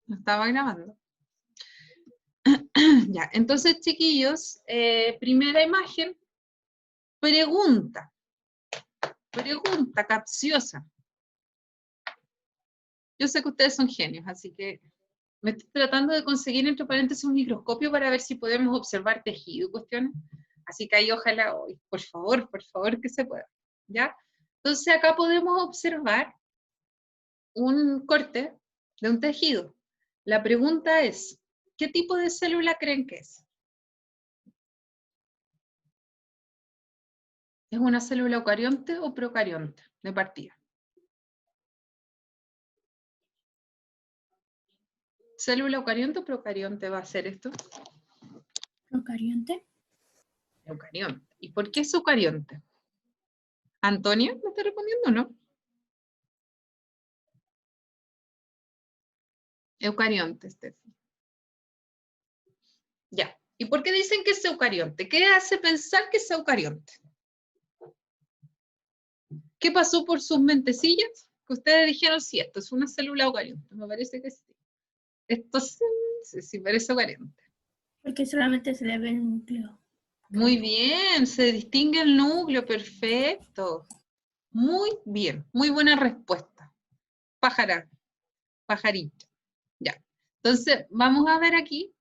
No estaba grabando. Ya, entonces, chiquillos, primera imagen, pregunta capciosa. Yo sé que ustedes son genios, así que me estoy tratando de conseguir entre paréntesis un microscopio para ver si podemos observar tejido y cuestiones. Así que ahí ojalá hoy, por favor que se pueda. ¿Ya? Entonces acá podemos observar un corte de un tejido. La pregunta es, ¿qué tipo de célula creen que es? ¿Es una célula eucarionte o procarionte de partida? ¿Célula eucarionte o procarionte va a ser esto? Eucarionte. Eucarionte. ¿Y por qué es eucarionte? ¿Antonio me está respondiendo o no? Eucarionte, Steffi. Ya. ¿Y por qué dicen que es eucarionte? ¿Qué hace pensar que es eucarionte? ¿Qué pasó por sus mentecillas? Que ustedes dijeron, sí, esto es una célula eucarionte. Me parece que sí. Esto sí parece eucarionte. Porque solamente se le ve el núcleo. Muy bien, se distingue el núcleo, perfecto. Muy bien, muy buena respuesta. Pajarito. Ya. Entonces, vamos a ver aquí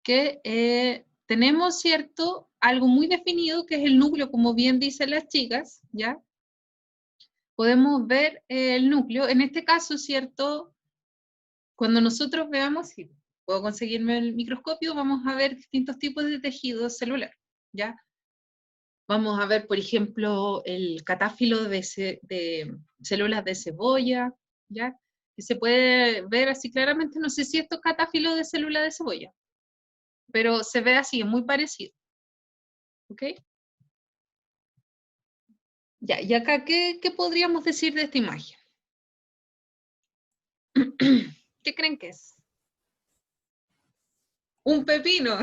que tenemos, ¿cierto? Algo muy definido que es el núcleo, como bien dicen las chicas, ¿ya? Podemos ver el núcleo. En este caso, ¿cierto? Cuando nosotros veamos, si puedo conseguirme el microscopio, vamos a ver distintos tipos de tejido celular, ¿ya? Vamos a ver, por ejemplo, el catáfilo de células de cebolla, ¿ya? Que se puede ver así claramente, no sé si esto es catáfilo de célula de cebolla, pero se ve así, es muy parecido. ¿Ok? Ya, y acá, ¿qué podríamos decir de esta imagen? ¿Qué creen que es? Un pepino.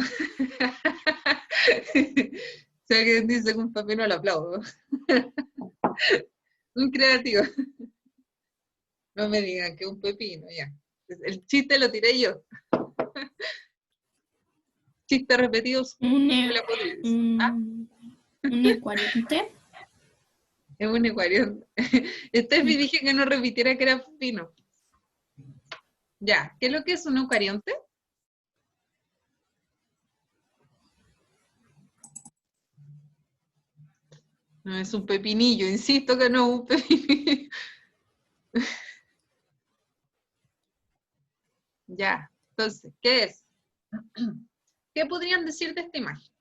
Si alguien dice que un pepino, lo aplaudo. Un creativo. No me digan que un pepino, ya. El chiste lo tiré yo. Chistes repetidos. ¿Ah? Un eucarionte. Es un eucarionte. Steffi dije que no repitiera que era pepino. Ya, ¿qué es lo que es un eucarionte? No es un pepinillo, insisto que no es un pepinillo. Ya, entonces, ¿qué es? ¿Qué podrían decir de esta imagen?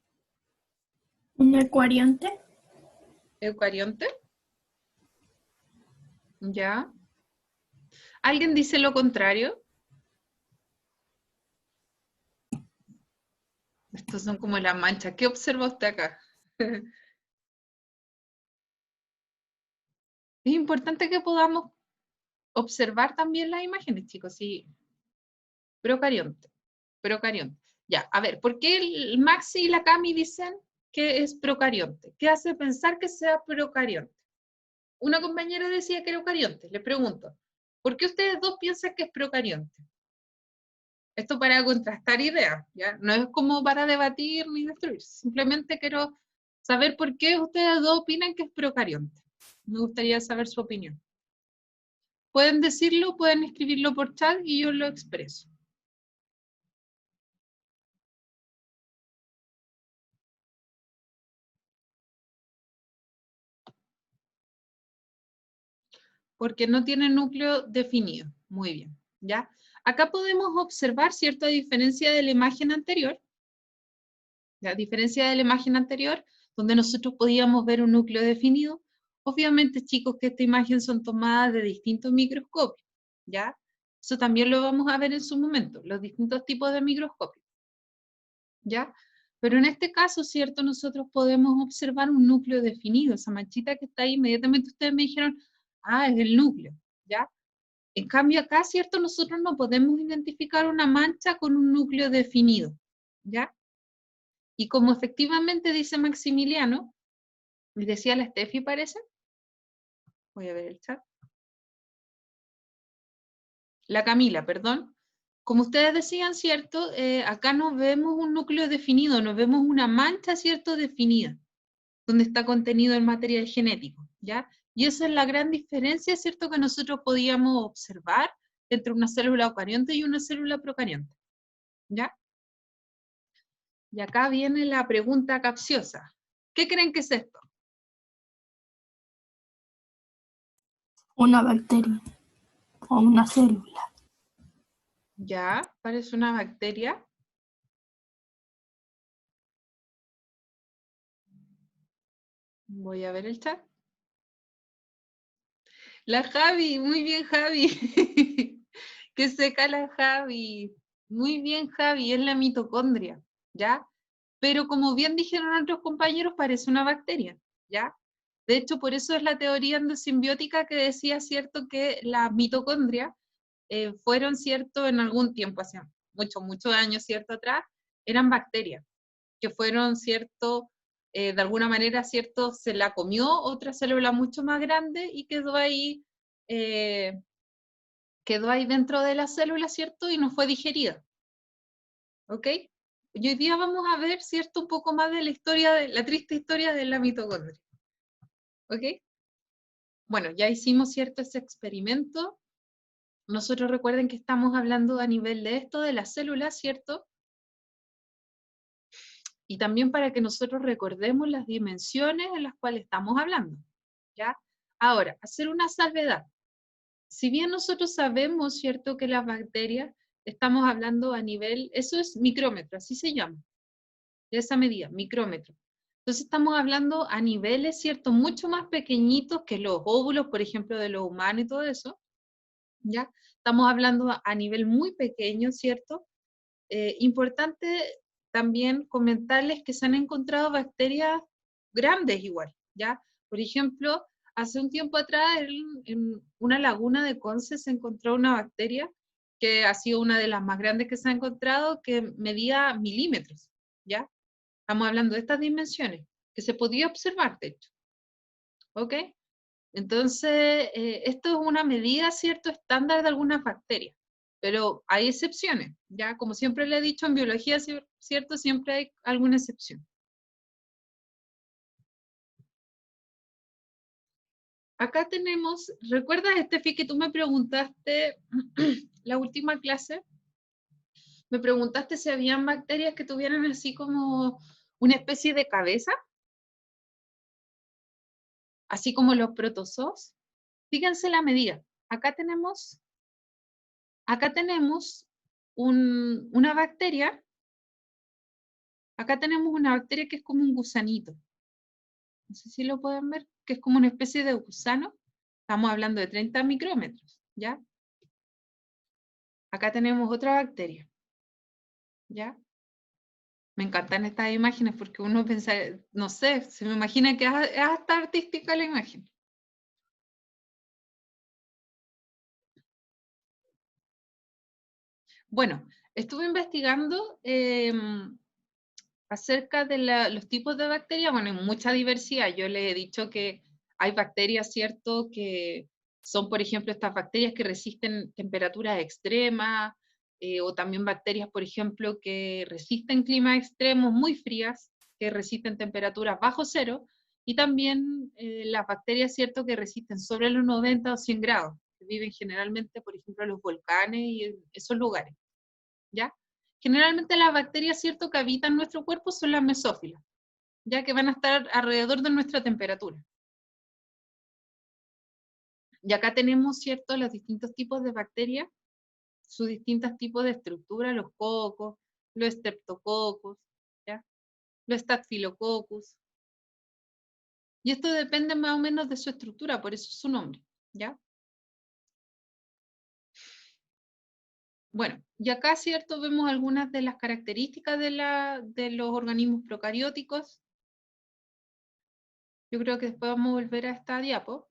Un eucarionte. ¿Eucarionte? Ya. ¿Alguien dice lo contrario? Estos son como las manchas. ¿Qué observa usted acá? Es importante que podamos observar también las imágenes, chicos. Sí. Procarionte. Procarionte. Ya, a ver, ¿por qué el Maxi y la Cami dicen que es procarionte? ¿Qué hace pensar que sea procarionte? Una compañera decía que era eucarionte. Le pregunto, ¿por qué ustedes dos piensan que es procarionte? Esto para contrastar ideas, ¿ya? No es como para debatir ni destruir. Simplemente quiero saber por qué ustedes dos opinan que es procarionte. Me gustaría saber su opinión. Pueden decirlo, pueden escribirlo por chat y yo lo expreso. Porque no tiene núcleo definido. Muy bien, ¿ya? Acá podemos observar cierta diferencia de la imagen anterior. La diferencia de la imagen anterior, donde nosotros podíamos ver un núcleo definido. Obviamente, chicos, que esta imagen son tomadas de distintos microscopios, ¿ya? Eso también lo vamos a ver en su momento, los distintos tipos de microscopios, ¿ya? Pero en este caso, ¿cierto? Nosotros podemos observar un núcleo definido, esa manchita que está ahí, inmediatamente ustedes me dijeron, ah, es el núcleo, ¿ya? En cambio acá, ¿cierto? Nosotros no podemos identificar una mancha con un núcleo definido, ¿ya? Y como efectivamente dice Maximiliano, y decía la Steffi, parece, voy a ver el chat, la Camila, perdón. Como ustedes decían, ¿cierto? Acá no vemos un núcleo definido, nos vemos una mancha, ¿cierto? Definida, donde está contenido el material genético, ¿ya? Y esa es la gran diferencia, ¿cierto? Que nosotros podíamos observar entre una célula eucarionte y una célula procarionte, ¿ya? Y acá viene la pregunta capciosa. ¿Qué creen que es esto? Una bacteria o una célula. ¿Ya? ¿Parece una bacteria? Voy a ver el chat. La Javi, muy bien Javi. Qué seca la Javi. Muy bien Javi, es la mitocondria, ¿ya? Pero como bien dijeron otros compañeros, parece una bacteria, ¿ya? De hecho, por eso es la teoría endosimbiótica que decía, ¿cierto?, que las mitocondrias fueron, ¿cierto?, en algún tiempo, hace muchos años, ¿cierto?, atrás, eran bacterias, que fueron, ¿cierto?, de alguna manera, ¿cierto?, se la comió otra célula mucho más grande y eh, quedó ahí dentro de la célula, ¿cierto?, y no fue digerida, ¿ok? Y hoy día vamos a ver, ¿cierto?, un poco más de la historia, de la triste historia de la mitocondria, ¿ok? Bueno, ya hicimos, ¿cierto?, ese experimento. Nosotros recuerden que estamos hablando a nivel de esto, de las células, ¿cierto? Y también para que nosotros recordemos las dimensiones en las cuales estamos hablando, ¿ya? Ahora, hacer una salvedad. Si bien nosotros sabemos, ¿cierto?, que las bacterias, estamos hablando a nivel, eso es micrómetro, así se llama, de esa medida, micrómetro. Entonces estamos hablando a niveles, ¿cierto?, mucho más pequeñitos que los óvulos, por ejemplo, de los humanos y todo eso, ¿ya? Estamos hablando a nivel muy pequeño, ¿cierto? Importante también comentarles que se han encontrado bacterias grandes igual, ¿ya? Por ejemplo, hace un tiempo atrás en una laguna de Conce se encontró una bacteria que ha sido una de las más grandes que se ha encontrado, que medía milímetros, ¿ya? Estamos hablando de estas dimensiones, que se podía observar, de hecho, ¿ok? Entonces, esto es una medida, ¿cierto?, estándar de algunas bacterias, pero hay excepciones, ¿ya? Como siempre le he dicho en biología, ¿cierto?, siempre hay alguna excepción. Acá tenemos, ¿recuerdas, Estefi, que tú me preguntaste la última clase? Me preguntaste si habían bacterias que tuvieran así como una especie de cabeza, así como los protozoos. Fíjense la medida. Acá tenemos una bacteria. Acá tenemos una bacteria que es como un gusanito. No sé si lo pueden ver, que es como una especie de gusano. Estamos hablando de 30 micrómetros, ¿ya? Acá tenemos otra bacteria, ¿ya? Me encantan estas imágenes porque uno piensa, no sé, se me imagina que es hasta artística la imagen. Bueno, estuve investigando acerca de los tipos de bacterias. Bueno, hay mucha diversidad. Yo le he dicho que hay bacterias, ¿cierto?, que son, por ejemplo, estas bacterias que resisten temperaturas extremas, o también bacterias, por ejemplo, que resisten climas extremos muy frías, que resisten temperaturas bajo cero, y también las bacterias, ¿cierto?, que resisten sobre los 90 o 100 grados, que viven generalmente, por ejemplo, en los volcanes y en esos lugares, ¿ya? Generalmente las bacterias, ¿cierto?, que habitan nuestro cuerpo son las mesófilas, ya que van a estar alrededor de nuestra temperatura. Y acá tenemos, ¿cierto?, los distintos tipos de bacterias, sus distintos tipos de estructura, los cocos, los streptococcus, ¿ya?, los staphylococcus. Y esto depende más o menos de su estructura, por eso es su nombre, ¿ya? Bueno, y acá, ¿cierto?, vemos algunas de las características de los organismos procarióticos. Yo creo que después vamos a volver a esta diapo.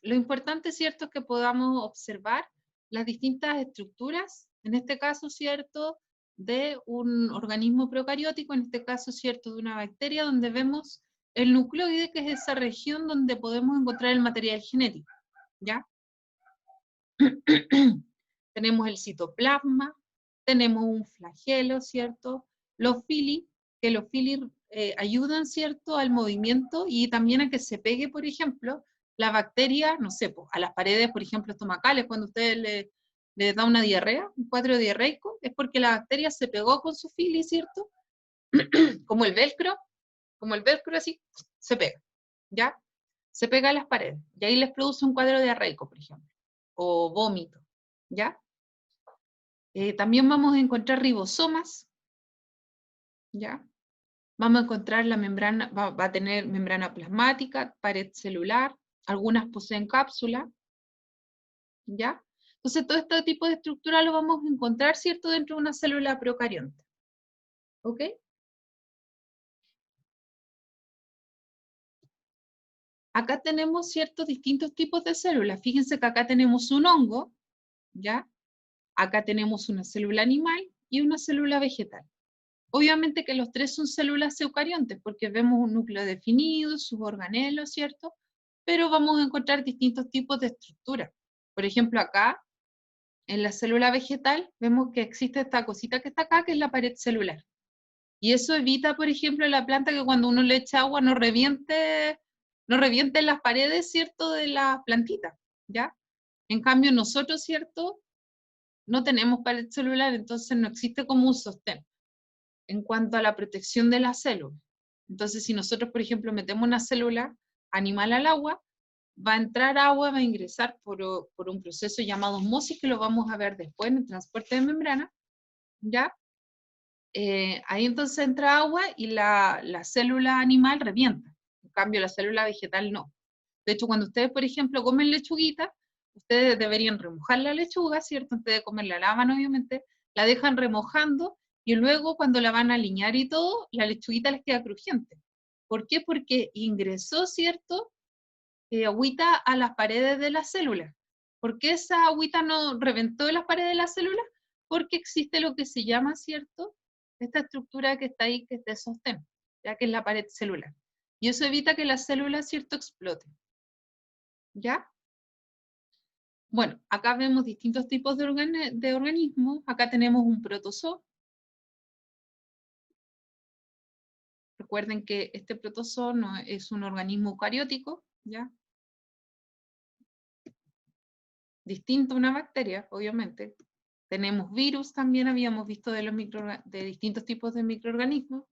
Lo importante, ¿cierto?, es que podamos observar las distintas estructuras, en este caso, ¿cierto?, de un organismo procariótico, en este caso, ¿cierto?, de una bacteria, donde vemos el nucleoide, que es esa región donde podemos encontrar el material genético, ¿ya? tenemos el citoplasma, tenemos un flagelo, ¿cierto? Los fili, que los fili ayudan, ¿cierto?, al movimiento y también a que se pegue, por ejemplo, la bacteria, no sé, a las paredes, por ejemplo, estomacales, cuando ustedes le da una diarrea, un cuadro diarreico, es porque la bacteria se pegó con su fili, ¿cierto? Como el velcro así, se pega, ¿ya? Se pega a las paredes, y ahí les produce un cuadro diarreico, por ejemplo, o vómito, ¿ya? También vamos a encontrar ribosomas, ¿ya? Vamos a encontrar la membrana, va a tener membrana plasmática, pared celular, algunas poseen cápsula, ¿ya? Entonces todo este tipo de estructura lo vamos a encontrar, ¿cierto?, dentro de una célula procarionte, ¿ok? Acá tenemos ciertos distintos tipos de células. Fíjense que acá tenemos un hongo, ¿ya? Acá tenemos una célula animal y una célula vegetal. Obviamente que los tres son células eucariontes, porque vemos un núcleo definido, sus organelos, ¿cierto? Pero vamos a encontrar distintos tipos de estructura. Por ejemplo, acá, en la célula vegetal, vemos que existe esta cosita que está acá, que es la pared celular. Y eso evita, por ejemplo, en la planta que cuando uno le echa agua no reviente las paredes, ¿cierto?, de la plantita, ¿ya? En cambio, nosotros, ¿cierto?, no tenemos pared celular, entonces no existe como un sostén en cuanto a la protección de la célula. Entonces, si nosotros, por ejemplo, metemos una célula animal al agua, va a entrar agua, va a ingresar por un proceso llamado osmosis, que lo vamos a ver después en el transporte de membrana, ¿ya? Ahí entonces entra agua y la célula animal revienta. En cambio, la célula vegetal no. De hecho, cuando ustedes, por ejemplo, comen lechuguita, ustedes deberían remojar la lechuga, ¿cierto? Antes de comerla, la lavan, obviamente, la dejan remojando y luego cuando la van a aliñar y todo, la lechuguita les queda crujiente. ¿Por qué? Porque ingresó, ¿cierto?, agüita a las paredes de la célula. ¿Por qué esa agüita no reventó las paredes de la célula? Porque existe lo que se llama, ¿cierto?, esta estructura que está ahí, que es de sostén, ya que es la pared celular. Y eso evita que la célula, ¿cierto?, explote. ¿Ya? Bueno, acá vemos distintos tipos de organismos. Acá tenemos un protozoo. Recuerden que este protozoo no es un organismo eucariótico, ¿ya? Distinto a una bacteria, obviamente. Tenemos virus también, habíamos visto de distintos tipos de microorganismos.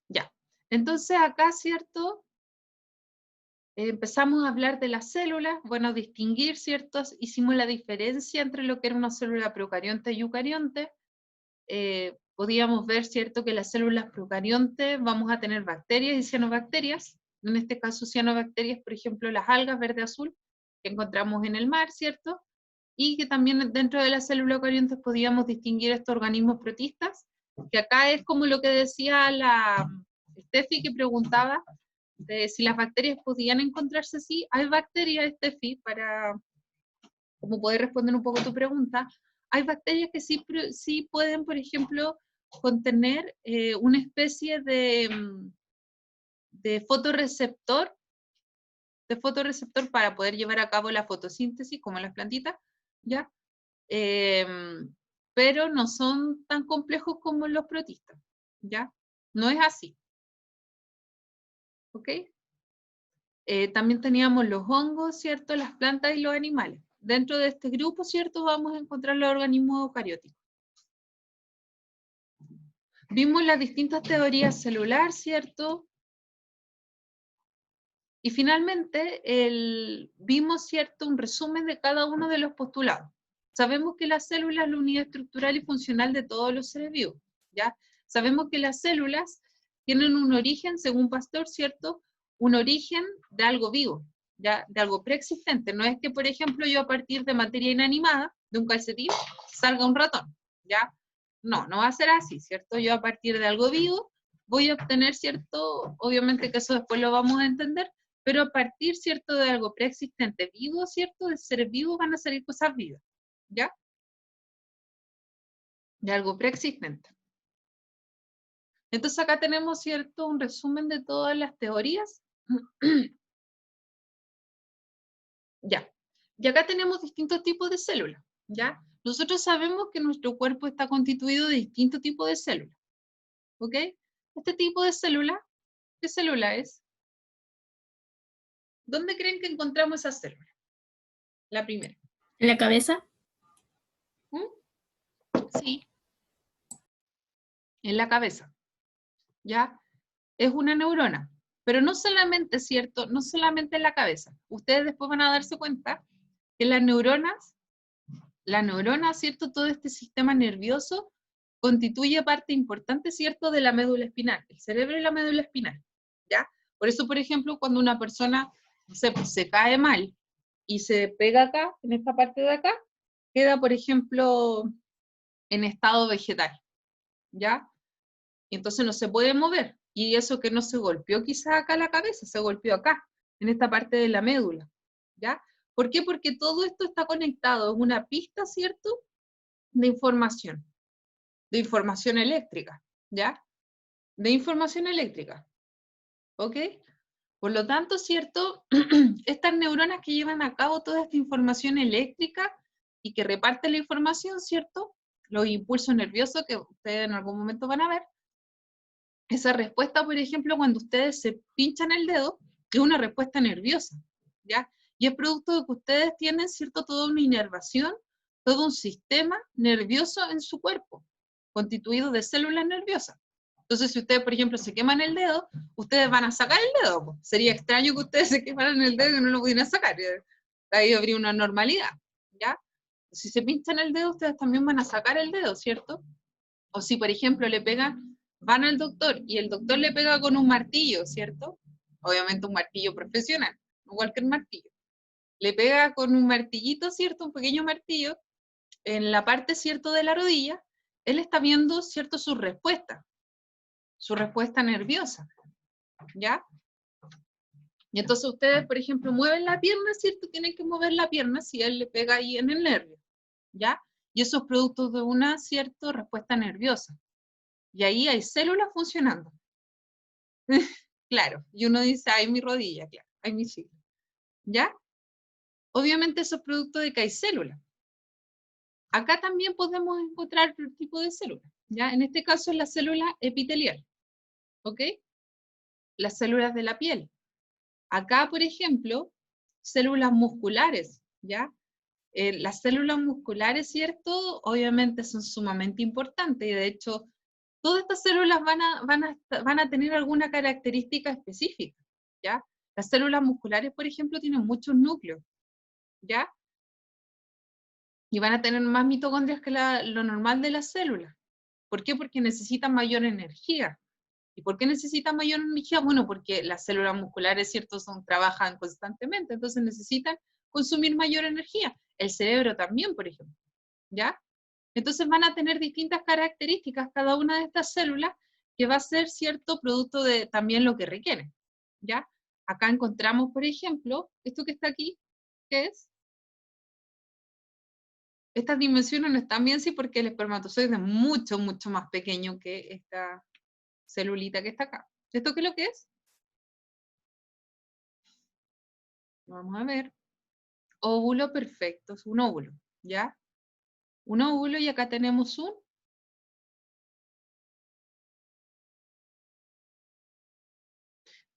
Ya, entonces acá, ¿cierto? Empezamos a hablar de las células, bueno, distinguir, ¿cierto? Hicimos la diferencia entre lo que era una célula procarionte y eucarionte. Podíamos ver, ¿cierto?, que las células procariontes vamos a tener bacterias y cianobacterias. En este caso, cianobacterias, por ejemplo, las algas verde-azul que encontramos en el mar, ¿cierto? Y que también dentro de las células eucariontes podíamos distinguir estos organismos protistas, que acá es como lo que decía la Steffi, que preguntaba de si las bacterias podían encontrarse así. Hay bacterias, Steffi, para como poder responder un poco tu pregunta, hay bacterias que sí pueden, por ejemplo, contener una especie de fotorreceptor para poder llevar a cabo la fotosíntesis, como las plantitas, ¿ya? Pero no son tan complejos como los protistas, ¿ya? No es así, ¿ok? También teníamos los hongos, ¿cierto? Las plantas y los animales. Dentro de este grupo, ¿cierto?, vamos a encontrar los organismos eucarióticos. Vimos las distintas teorías celular, ¿cierto? Y finalmente vimos, ¿cierto?, un resumen de cada uno de los postulados. Sabemos que la célula es la unidad estructural y funcional de todos los seres vivos, ¿ya? Sabemos que las células tienen un origen, según Pasteur, ¿cierto?, un origen de algo vivo, ¿ya?, de algo preexistente. No es que, por ejemplo, yo a partir de materia inanimada, de un calcetín, salga un ratón, ¿ya? No, no va a ser así, ¿cierto? Yo a partir de algo vivo voy a obtener, ¿cierto? Obviamente que eso después lo vamos a entender, pero a partir, ¿cierto?, de algo preexistente vivo, ¿cierto?, de seres vivos van a salir cosas vivas, ¿ya? De algo preexistente. Entonces acá tenemos, ¿cierto?, un resumen de todas las teorías Ya. Y acá tenemos distintos tipos de células, ¿ya? Nosotros sabemos que nuestro cuerpo está constituido de distintos tipos de células, ¿ok? Este tipo de célula, ¿qué célula es? ¿Dónde creen que encontramos esa célula? La primera. ¿En la cabeza? Sí. En la cabeza, ¿ya? Es una neurona, pero no solamente, ¿cierto? No solamente en la cabeza. Ustedes después van a darse cuenta que las neuronas, ¿cierto? Todo este sistema nervioso constituye parte importante, ¿cierto? De la médula espinal, el cerebro y la médula espinal, ¿ya? Por eso, por ejemplo, cuando una persona, no sé, pues se cae mal y se pega acá, en esta parte de acá, queda, por ejemplo, en estado vegetal, ¿ya? Y entonces no se puede mover. Y eso que no se golpeó quizá acá la cabeza, se golpeó acá, en esta parte de la médula, ¿ya? ¿Por qué? Porque todo esto está conectado, es una pista, ¿cierto?, de información eléctrica, ¿ya? De información eléctrica, ¿ok? Por lo tanto, ¿cierto? Estas neuronas que llevan a cabo toda esta información eléctrica y que reparten la información, ¿cierto? Los impulsos nerviosos que ustedes en algún momento van a ver, esa respuesta, por ejemplo, cuando ustedes se pinchan el dedo, es una respuesta nerviosa, ¿ya? Y es producto de que ustedes tienen, ¿cierto?, toda una inervación, todo un sistema nervioso en su cuerpo, constituido de células nerviosas. Entonces, si ustedes, por ejemplo, se queman el dedo, ustedes van a sacar el dedo, pues. Sería extraño que ustedes se quemaran el dedo y no lo pudieran sacar. Ahí habría una normalidad, ¿ya? Si se pinchan el dedo, ustedes también van a sacar el dedo, ¿cierto? O si, por ejemplo, le pegan, van al doctor y el doctor le pega con un martillo, ¿cierto? Obviamente un martillo profesional, no cualquier martillo. Le pega con un martillito, ¿cierto? Un pequeño martillo en la parte, ¿cierto?, de la rodilla. Él está viendo, ¿cierto?, su respuesta nerviosa, ¿ya? Y entonces ustedes, por ejemplo, mueven la pierna, ¿cierto? Tienen que mover la pierna si él le pega ahí en el nervio, ¿ya? Y eso es producto de una, ¿cierto?, respuesta nerviosa. Y ahí hay células funcionando. Claro, y uno dice, ay, mi rodilla, claro, ay, mi siglo. ¿Ya? Obviamente eso es producto de que hay células. Acá también podemos encontrar otro tipo de células, ¿ya? En este caso es la célula epitelial, ¿ok? Las células de la piel. Acá, por ejemplo, células musculares, ¿ya? Las células musculares, ¿cierto? Obviamente son sumamente importantes y de hecho todas estas células van a tener alguna característica específica, ¿ya? Las células musculares, por ejemplo, tienen muchos núcleos, ¿ya? Y van a tener más mitocondrias que lo normal de las células. ¿Por qué? Porque necesitan mayor energía. ¿Y por qué necesitan mayor energía? Bueno, porque las células musculares, ¿cierto?, trabajan constantemente, entonces necesitan consumir mayor energía. El cerebro también, por ejemplo, ¿ya? Entonces van a tener distintas características cada una de estas células que va a ser, ¿cierto?, producto de también lo que requieren, ¿ya? Acá encontramos, por ejemplo, esto que está aquí, ¿qué es? Estas dimensiones no están bien, sí, porque el espermatozoide es mucho, mucho más pequeño que esta celulita que está acá. ¿Esto qué es lo que es? Vamos a ver. Óvulo perfecto, es un óvulo, ¿ya? Un óvulo y acá tenemos un...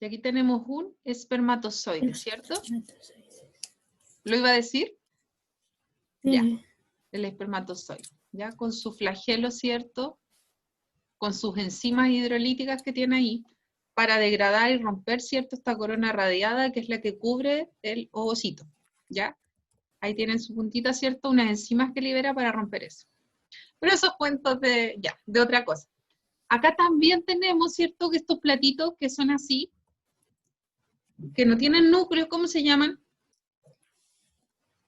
Y aquí tenemos un espermatozoide, ¿cierto? ¿Lo iba a decir? Sí. Ya, el espermatozoide, ¿ya? Con su flagelo, ¿cierto? Con sus enzimas hidrolíticas que tiene ahí, para degradar y romper, ¿cierto?, esta corona radiada que es la que cubre el ovocito, ¿ya? Ahí tienen su puntita, ¿cierto? Unas enzimas que libera para romper eso. Pero esos cuentos de otra cosa. Acá también tenemos, ¿cierto?, que estos platitos que son así, que no tienen núcleos, ¿cómo se llaman?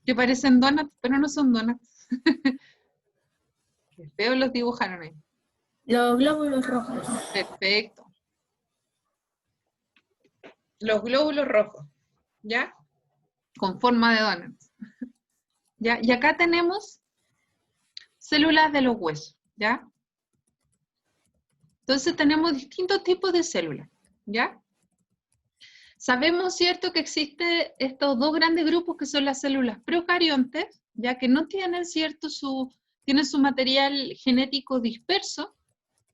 Que parecen donuts, pero no son donuts. Qué feo los dibujaron ahí. Los glóbulos rojos. Perfecto. Los glóbulos rojos, ¿ya? Con forma de donuts. ¿Ya? Y acá tenemos células de los huesos, ¿ya? Entonces tenemos distintos tipos de células, ¿ya? Sabemos, ¿cierto?, que existen estos dos grandes grupos que son las células procariontes, ya que no tienen, ¿cierto?, tienen su material genético disperso,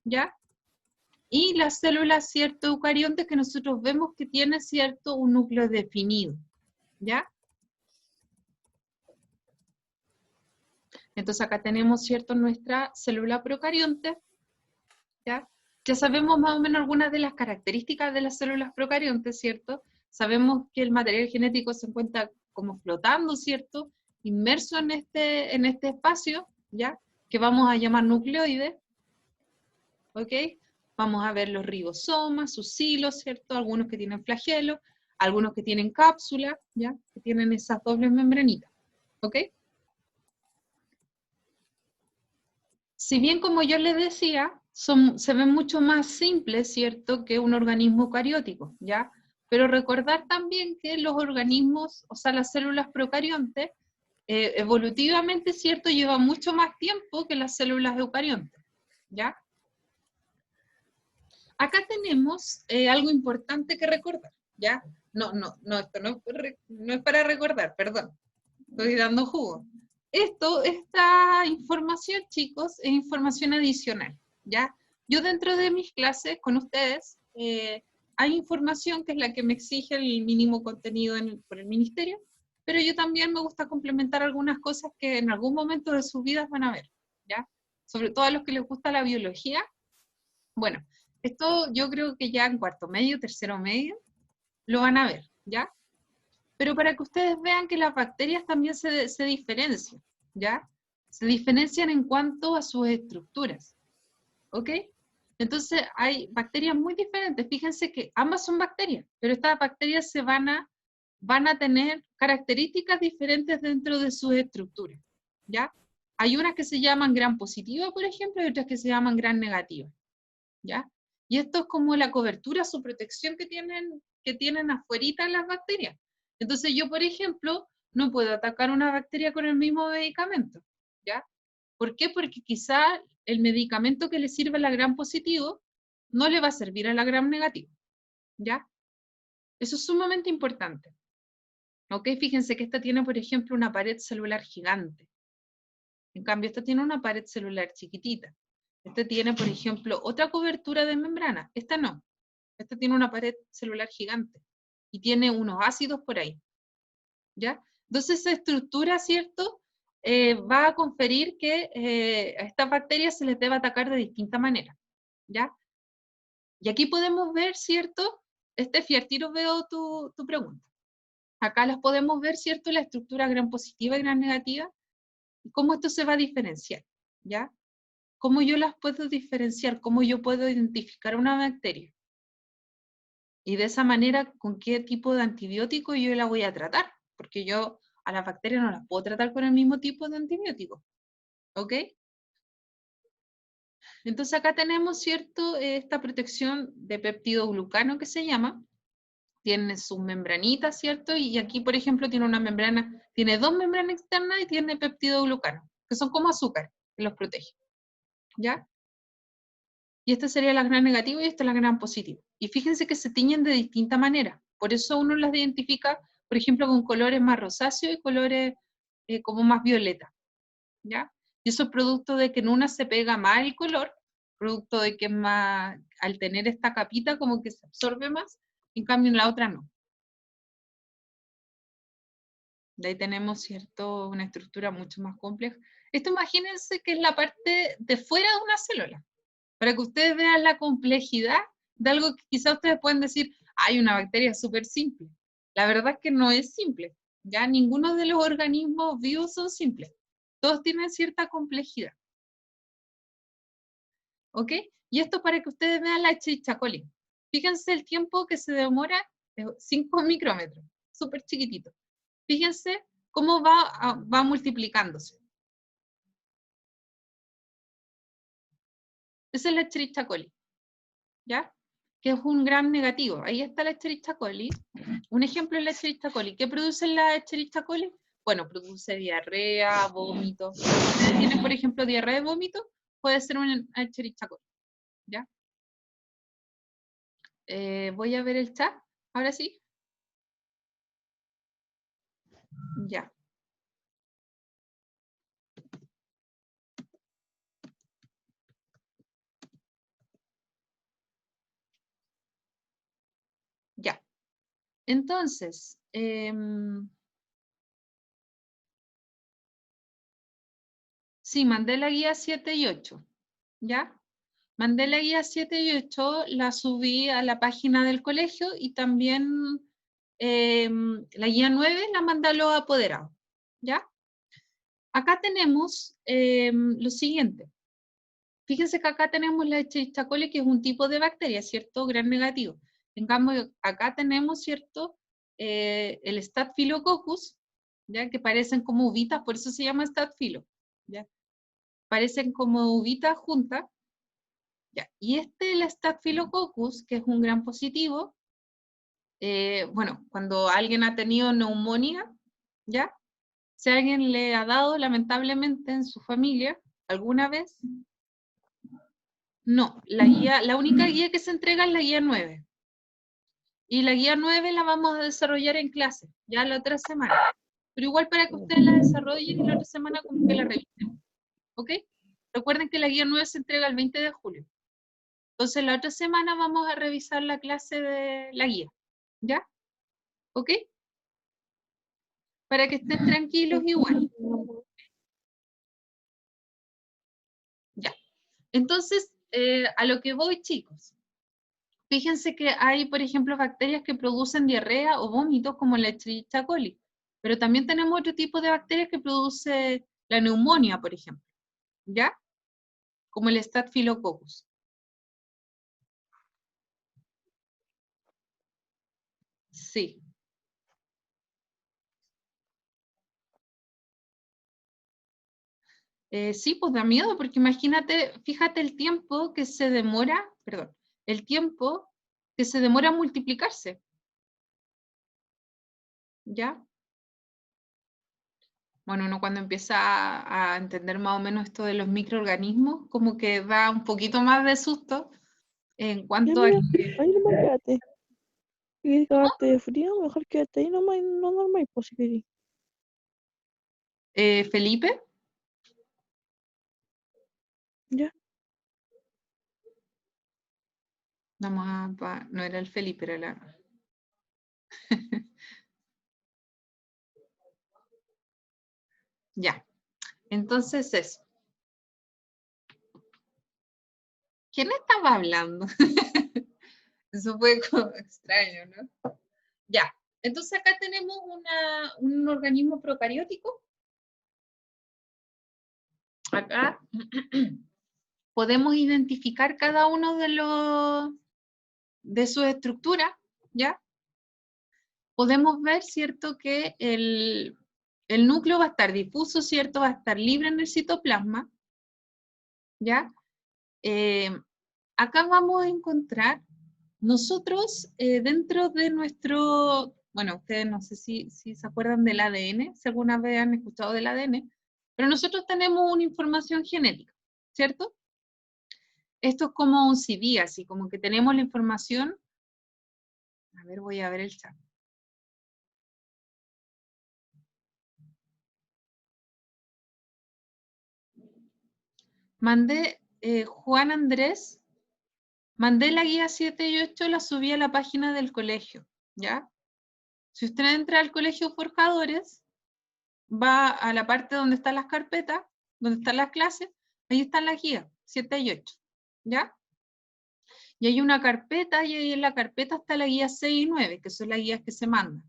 ¿ya? Y las células, ¿cierto?, eucariontes que nosotros vemos que tienen, ¿cierto?, un núcleo definido, ¿ya? Entonces acá tenemos, ¿cierto?, nuestra célula procarionte, ¿ya? Ya sabemos más o menos algunas de las características de las células procariontes, ¿cierto? Sabemos que el material genético se encuentra como flotando, ¿cierto?, inmerso en este espacio, ¿ya?, que vamos a llamar nucleoide, ¿ok? Vamos a ver los ribosomas, sus hilos, ¿cierto? Algunos que tienen flagelo, algunos que tienen cápsula, ¿ya?, que tienen esas dobles membranitas, ¿ok? Si bien, como yo les decía, se ven mucho más simples, ¿cierto?, que un organismo eucariótico, ¿ya? Pero recordar también que los organismos, o sea, las células procariontes, evolutivamente, ¿cierto?, llevan mucho más tiempo que las células eucariontes, ¿ya? Acá tenemos algo importante que recordar, ¿ya? Esto no es para recordar, perdón, estoy dando jugo. Esta información, chicos, es información adicional, ¿ya? Yo dentro de mis clases con ustedes, hay información que es la que me exige el mínimo contenido por el ministerio, pero yo también me gusta complementar algunas cosas que en algún momento de sus vidas van a ver, ¿ya? Sobre todo a los que les gusta la biología. Bueno, esto yo creo que ya en cuarto medio, tercero medio, lo van a ver, ¿ya? Pero para que ustedes vean que las bacterias también se diferencian, ¿ya? Se diferencian en cuanto a sus estructuras, ¿ok? Entonces hay bacterias muy diferentes. Fíjense que ambas son bacterias, pero estas bacterias van a tener características diferentes dentro de sus estructuras, ¿ya? Hay unas que se llaman gram positiva, por ejemplo, y otras que se llaman gram negativa, ¿ya? Y esto es como la cobertura, su protección que tienen afuerita las bacterias. Entonces yo, por ejemplo, no puedo atacar una bacteria con el mismo medicamento, ¿ya? ¿Por qué? Porque quizá el medicamento que le sirve a la gram positivo no le va a servir a la gram negativo, ¿ya? Eso es sumamente importante. ¿Ok? Fíjense que esta tiene, por ejemplo, una pared celular gigante. En cambio, esta tiene una pared celular chiquitita. Este tiene, por ejemplo, otra cobertura de membrana. Esta no. Esta tiene una pared celular gigante. Y tiene unos ácidos por ahí. ¿Ya? Entonces, esa estructura, ¿cierto?, va a conferir que a estas bacterias se les debe atacar de distinta manera. ¿Ya? Y aquí podemos ver, ¿cierto? Estefi, al tiro veo tu pregunta. Acá las podemos ver, ¿cierto?, la estructura gram positiva y gram negativa. Y cómo esto se va a diferenciar. ¿Ya? ¿Cómo yo las puedo diferenciar? ¿Cómo yo puedo identificar una bacteria? Y de esa manera, ¿con qué tipo de antibiótico yo la voy a tratar? Porque yo a las bacterias no las puedo tratar con el mismo tipo de antibiótico. ¿Ok? Entonces acá tenemos, ¿cierto?, esta protección de peptidoglucano que se llama. Tiene sus membranitas, ¿cierto? Y aquí, por ejemplo, tiene una membrana, tiene dos membranas externas y tiene peptidoglucano, que son como azúcar, que los protege. ¿Ya? Y esta sería la gram negativa y esta es la gram positiva. Y fíjense que se tiñen de distinta manera. Por eso uno las identifica, por ejemplo, con colores más rosáceos y colores como más violeta. ¿Ya? Y eso es producto de que en una se pega más el color, producto de que más, al tener esta capita como que se absorbe más, en cambio en la otra no. De ahí tenemos, ¿cierto?, una estructura mucho más compleja. Esto imagínense que es la parte de fuera de una célula, para que ustedes vean la complejidad de algo que quizás ustedes pueden decir, hay una bacteria súper simple. La verdad es que no es simple. Ya ninguno de los organismos vivos son simples. Todos tienen cierta complejidad. ¿Ok? Y esto para que ustedes vean la Escherichia coli. Fíjense el tiempo que se demora, 5 micrómetros, súper chiquitito. Fíjense cómo va multiplicándose. Esa es la Escherichia coli, ¿ya? Que es un gram negativo. Ahí está la Escherichia coli. Un ejemplo es la Escherichia coli. ¿Qué produce la Escherichia coli? Bueno, produce diarrea, vómito. Si tienen, por ejemplo, diarrea y vómito, puede ser una Escherichia coli, ¿ya? Voy a ver el chat, ahora sí. Ya. Ya. Entonces, sí, mandé la guía 7 y 8, ¿ya? Mandé la guía 7 y 8, la subí a la página del colegio y también la guía 9 la mandé a los apoderados, ¿ya? Acá tenemos lo siguiente. Fíjense que acá tenemos la Escherichia coli, que es un tipo de bacteria, ¿cierto? Gran negativo. En cambio, acá tenemos, ¿cierto? El Staphylococcus, ¿ya? Que parecen como uvitas, por eso se llama Staphylo, ¿ya? Parecen como uvitas juntas, ¿ya? Y el Staphylococcus, que es un gran positivo, bueno, cuando alguien ha tenido neumonía, ¿ya? Si alguien le ha dado, lamentablemente, en su familia, alguna vez, no, la única guía que se entrega es la guía 9. Y la guía 9 la vamos a desarrollar en clase, ya la otra semana. Pero igual para que ustedes la desarrollen y la otra semana como que la revisen. ¿Ok? Recuerden que la guía 9 se entrega el 20 de julio. Entonces la otra semana vamos a revisar la clase de la guía. ¿Ya? ¿Ok? Para que estén tranquilos igual. Ya. Entonces, a lo que voy, chicos. Fíjense que hay, por ejemplo, bacterias que producen diarrea o vómitos, como la Escherichia coli. Pero también tenemos otro tipo de bacterias que produce la neumonía, por ejemplo. ¿Ya? Como el Staphylococcus. Sí. Sí, pues da miedo, porque imagínate, fíjate el tiempo que se demora, perdón, el tiempo que se demora a multiplicarse. ¿Ya? Bueno, uno cuando empieza a entender más o menos esto de los microorganismos, como que da un poquito más de susto en Ya cuanto a mira, que... ahí nomás quédate. Si quieres cagarte de frío, mejor quédate ahí nomás y no normal, pues si querés. Felipe, Ya. no era el Felipe, era la... Ya, entonces eso. ¿Quién estaba hablando? Eso fue como extraño, ¿no? Ya, entonces acá tenemos un organismo procariótico. Acá podemos identificar cada uno de sus estructuras, ¿ya? Podemos ver, ¿cierto?, que el núcleo va a estar difuso, ¿cierto? Va a estar libre en el citoplasma, ¿ya? Acá vamos a encontrar nosotros dentro de nuestro, bueno, ustedes no sé si se acuerdan del ADN, si alguna vez han escuchado del ADN, pero nosotros tenemos una información genética, ¿cierto? Esto es como un CD, así como que tenemos la información. A ver, voy a ver el chat. Mandé, Juan Andrés, mandé la guía 7 y 8, la subí a la página del colegio, ¿ya? Si usted entra al colegio Forjadores, va a la parte donde están las carpetas, donde están las clases, ahí están las guías, 7 y 8, ¿ya? Y hay una carpeta, y ahí en la carpeta está la guía 6 y 9, que son las guías que se mandan.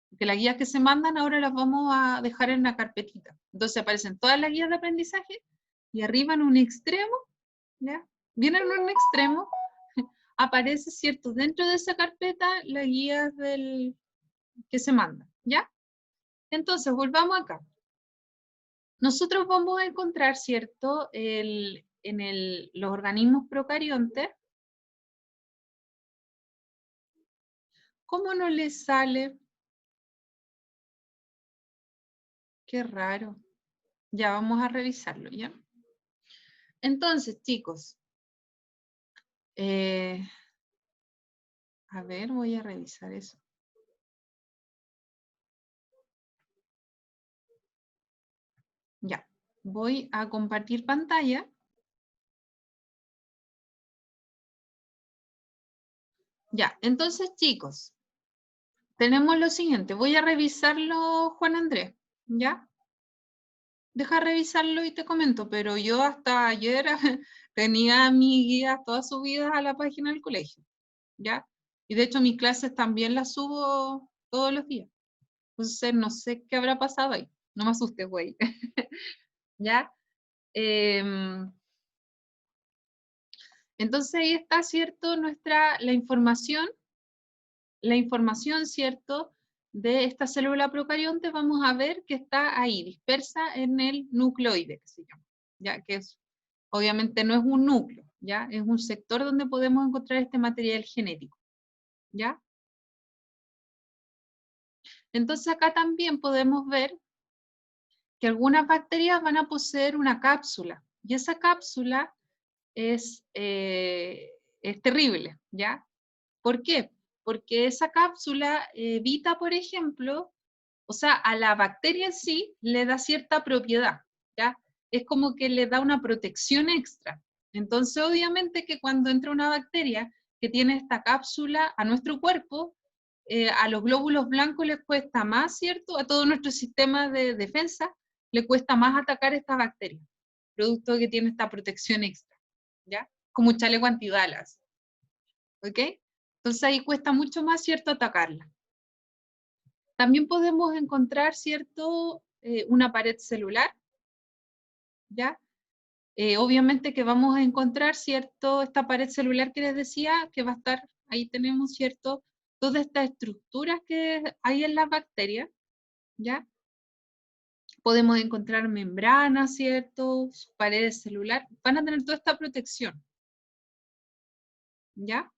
Porque las guías que se mandan ahora las vamos a dejar en una carpetita. Entonces aparecen todas las guías de aprendizaje, y arriba en un extremo, ¿ya? Bien en un extremo, aparece, ¿cierto? Dentro de esa carpeta, las guías que se mandan, ¿ya? Entonces, volvamos acá. Nosotros vamos a encontrar, ¿cierto? Los organismos procariontes, ¿cómo no les sale? Qué raro. Ya vamos a revisarlo, ¿ya? Entonces, chicos, a ver, voy a revisar eso. Ya, voy a compartir pantalla. Ya, entonces chicos, tenemos lo siguiente. Voy a revisarlo, Juan Andrés, ¿ya? Deja revisarlo y te comento, pero yo hasta ayer tenía mis guías todas subidas a la página del colegio, ¿ya? Y de hecho mis clases también las subo todos los días. Entonces no sé qué habrá pasado ahí. No me asustes, güey. ¿Ya? Entonces ahí está, ¿cierto? La información, ¿cierto? De esta célula procarionte vamos a ver que está ahí, dispersa en el nucleoide, que se llama, ¿ya? Que es, obviamente no es un núcleo, ¿ya? Es un sector donde podemos encontrar este material genético, ¿ya? Entonces acá también podemos ver que algunas bacterias van a poseer una cápsula, y esa cápsula es terrible, ¿ya? ¿Por qué? Porque esa cápsula evita, por ejemplo, o sea, a la bacteria en sí le da cierta propiedad, ¿ya? Es como que le da una protección extra. Entonces, obviamente que cuando entra una bacteria que tiene esta cápsula a nuestro cuerpo, a los glóbulos blancos les cuesta más, ¿cierto? A todo nuestro sistema de defensa le cuesta más atacar esta bacteria, producto de que tiene esta protección extra, ¿ya? Como un chaleco antibalas, ¿ok? Entonces ahí cuesta mucho más, ¿cierto?, atacarla. También podemos encontrar, ¿cierto?, una pared celular, ¿ya? Obviamente que vamos a encontrar, ¿cierto?, esta pared celular que les decía, que va a estar, ahí tenemos, ¿cierto?, todas estas estructuras que hay en las bacterias, ¿ya? Podemos encontrar membranas, ¿cierto?, paredes celulares, van a tener toda esta protección, ¿ya?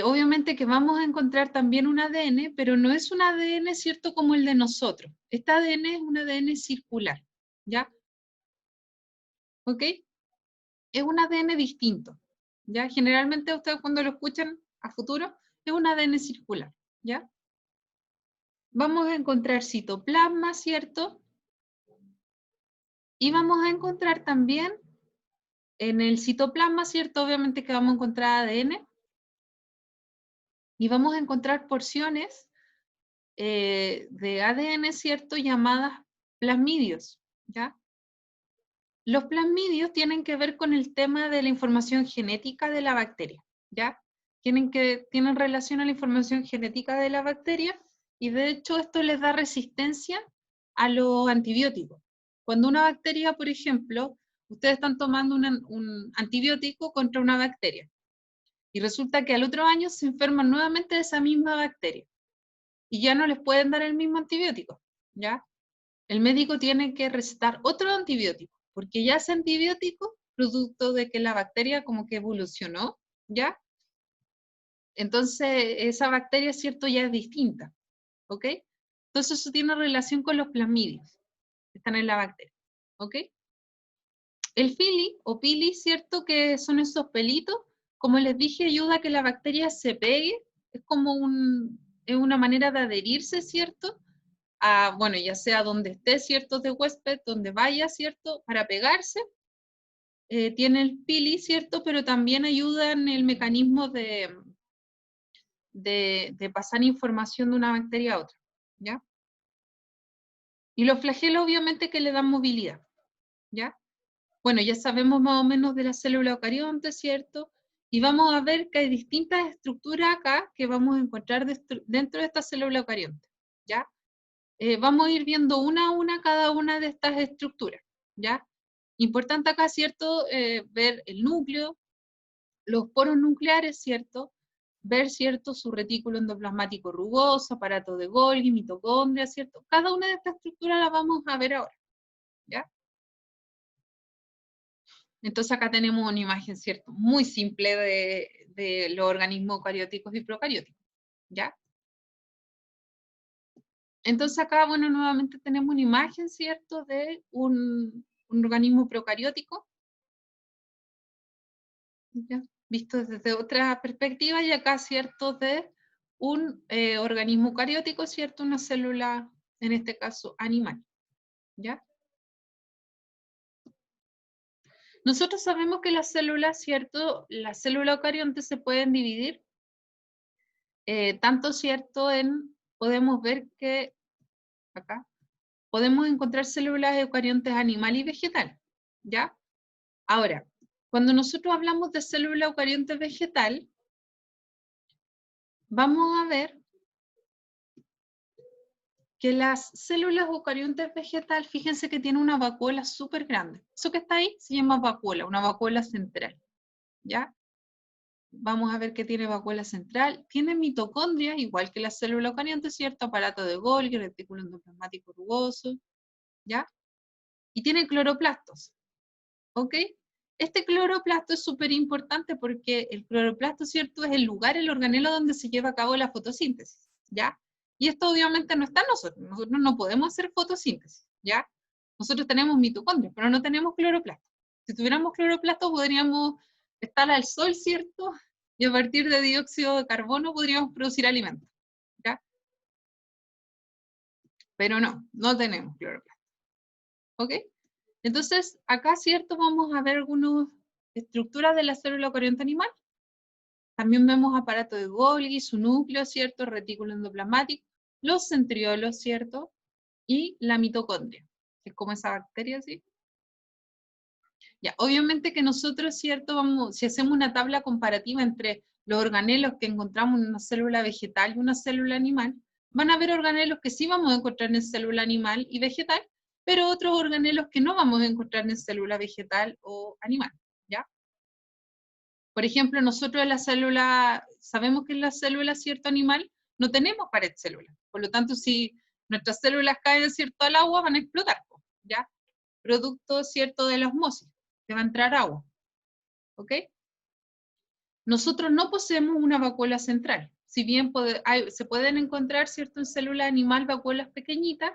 Obviamente que vamos a encontrar también un ADN, pero no es un ADN, ¿cierto?, como el de nosotros. Este ADN es un ADN circular, ¿ya? ¿Ok? Es un ADN distinto, ¿ya? Generalmente ustedes cuando lo escuchan a futuro, es un ADN circular, ¿ya? Vamos a encontrar citoplasma, ¿cierto? Y vamos a encontrar también en el citoplasma, ¿cierto? Obviamente que vamos a encontrar ADN y vamos a encontrar porciones de ADN, ¿cierto?, llamadas plasmidios, ¿ya? Los plasmidios tienen que ver con el tema de la información genética de la bacteria, ¿ya? Tienen relación a la información genética de la bacteria y de hecho esto les da resistencia a los antibióticos. Cuando una bacteria, por ejemplo, ustedes están tomando un antibiótico contra una bacteria y resulta que al otro año se enferman nuevamente de esa misma bacteria y ya no les pueden dar el mismo antibiótico, ¿ya? El médico tiene que recetar otro antibiótico, porque ya ese antibiótico, producto de que la bacteria como que evolucionó, ¿ya? Entonces, esa bacteria, ¿cierto?, ya es distinta, ¿ok? Entonces, eso tiene relación con los plasmidios que están en la bacteria, ¿ok? El fili o pili, ¿cierto?, que son esos pelitos, como les dije, ayuda a que la bacteria se pegue, es como es una manera de adherirse, ¿cierto?, bueno, ya sea donde esté, ¿cierto?, de huésped, donde vaya, ¿cierto?, para pegarse. Tiene el pili, ¿cierto?, pero también ayuda en el mecanismo de pasar información de una bacteria a otra, ¿ya? Y los flagelos obviamente que le dan movilidad, ¿ya? Bueno, ya sabemos más o menos de la célula eucarionte, ¿cierto? Y vamos a ver que hay distintas estructuras acá que vamos a encontrar dentro de esta célula eucarionte, ¿ya? Vamos a ir viendo una a una cada una de estas estructuras, ¿ya? Importante acá, ¿cierto? Ver el núcleo, los poros nucleares, ¿cierto? Ver, ¿cierto?, su retículo endoplasmático rugoso, aparato de Golgi, mitocondria, ¿cierto? Cada una de estas estructuras la vamos a ver ahora, ¿ya? Entonces acá tenemos una imagen, ¿cierto?, muy simple de los organismos eucarióticos y procarióticos, ¿ya? Entonces acá, bueno, nuevamente tenemos una imagen, ¿cierto?, de un organismo procariótico, ¿ya?, visto desde otra perspectiva, y acá, ¿cierto?, de un organismo eucariótico, ¿cierto?, una célula, en este caso, animal, ¿Ya? Nosotros sabemos que las células, ¿cierto? Las células eucariontes se pueden dividir, tanto, ¿cierto? Podemos ver que, acá, podemos encontrar células eucariontes animal y vegetal, ¿ya? Ahora, cuando nosotros hablamos de célula eucarionte vegetal, vamos a ver que las células eucariontes vegetal, fíjense que tiene una vacuola súper grande. Eso que está ahí se llama vacuola, una vacuola central, ¿ya? Vamos a ver que tiene vacuola central. Tiene mitocondrias, igual que la célula eucarionte, ¿cierto? Aparato de Golgi, retículo endoplasmático rugoso, ¿ya? Y tiene cloroplastos, ¿ok? Este cloroplasto es súper importante porque el cloroplasto, ¿cierto? Es el lugar, el organelo donde se lleva a cabo la fotosíntesis, ¿ya? Y esto obviamente no está en nosotros. Nosotros no podemos hacer fotosíntesis, ¿ya? Nosotros tenemos mitocondrias, pero no tenemos cloroplasto. Si tuviéramos cloroplasto podríamos estar al sol, ¿cierto? Y a partir de dióxido de carbono podríamos producir alimentos, ¿ya? Pero no tenemos cloroplasto, ¿ok? Entonces, acá, ¿cierto? Vamos a ver algunas estructuras de la célula eucarionte animal. También vemos aparato de Golgi, su núcleo, ¿cierto? Retículo endoplasmático, los centriolos, ¿cierto? Y la mitocondria, que es como esa bacteria, ¿sí? Ya, obviamente que nosotros, ¿cierto? Si hacemos una tabla comparativa entre los organelos que encontramos en una célula vegetal y una célula animal, van a haber organelos que sí vamos a encontrar en célula animal y vegetal, pero otros organelos que no vamos a encontrar en célula vegetal o animal, ¿ya? Por ejemplo, nosotros en la célula, sabemos que en la célula, ¿cierto? Animal, no tenemos pared celular. Por lo tanto, si nuestras células caen, ¿cierto? Al agua, van a explotar, ¿ya? Producto, ¿cierto? De la osmosis, que va a entrar agua, ¿ok? Nosotros no poseemos una vacuola central. Si bien se pueden encontrar, ¿cierto? En célula animal vacuolas pequeñitas,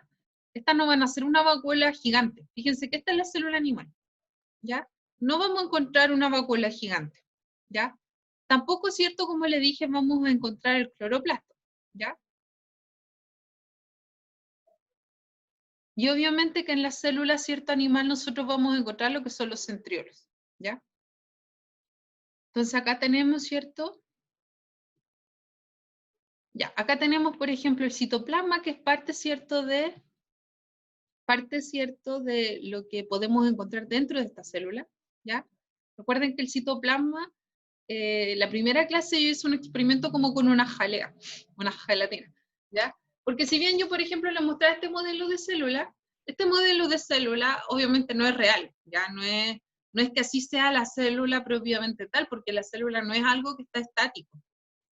estas no van a ser una vacuola gigante. Fíjense que esta es la célula animal, ¿ya? No vamos a encontrar una vacuola gigante, ¿ya? Tampoco es cierto, como le dije, vamos a encontrar el cloroplasto, ¿ya? Y obviamente que en las células, cierto animal, nosotros vamos a encontrar lo que son los centriolos, ¿ya? Entonces acá tenemos, ¿cierto? Ya, acá tenemos, por ejemplo, el citoplasma, que es parte, ¿cierto? De lo que podemos encontrar dentro de esta célula, ¿ya? Recuerden que el citoplasma, la primera clase yo hice un experimento como con una jalea, una gelatina, ¿ya? Porque si bien yo, por ejemplo, le mostré este modelo de célula, este modelo de célula obviamente no es real, ¿ya? No es que así sea la célula propiamente tal, porque la célula no es algo que está estático.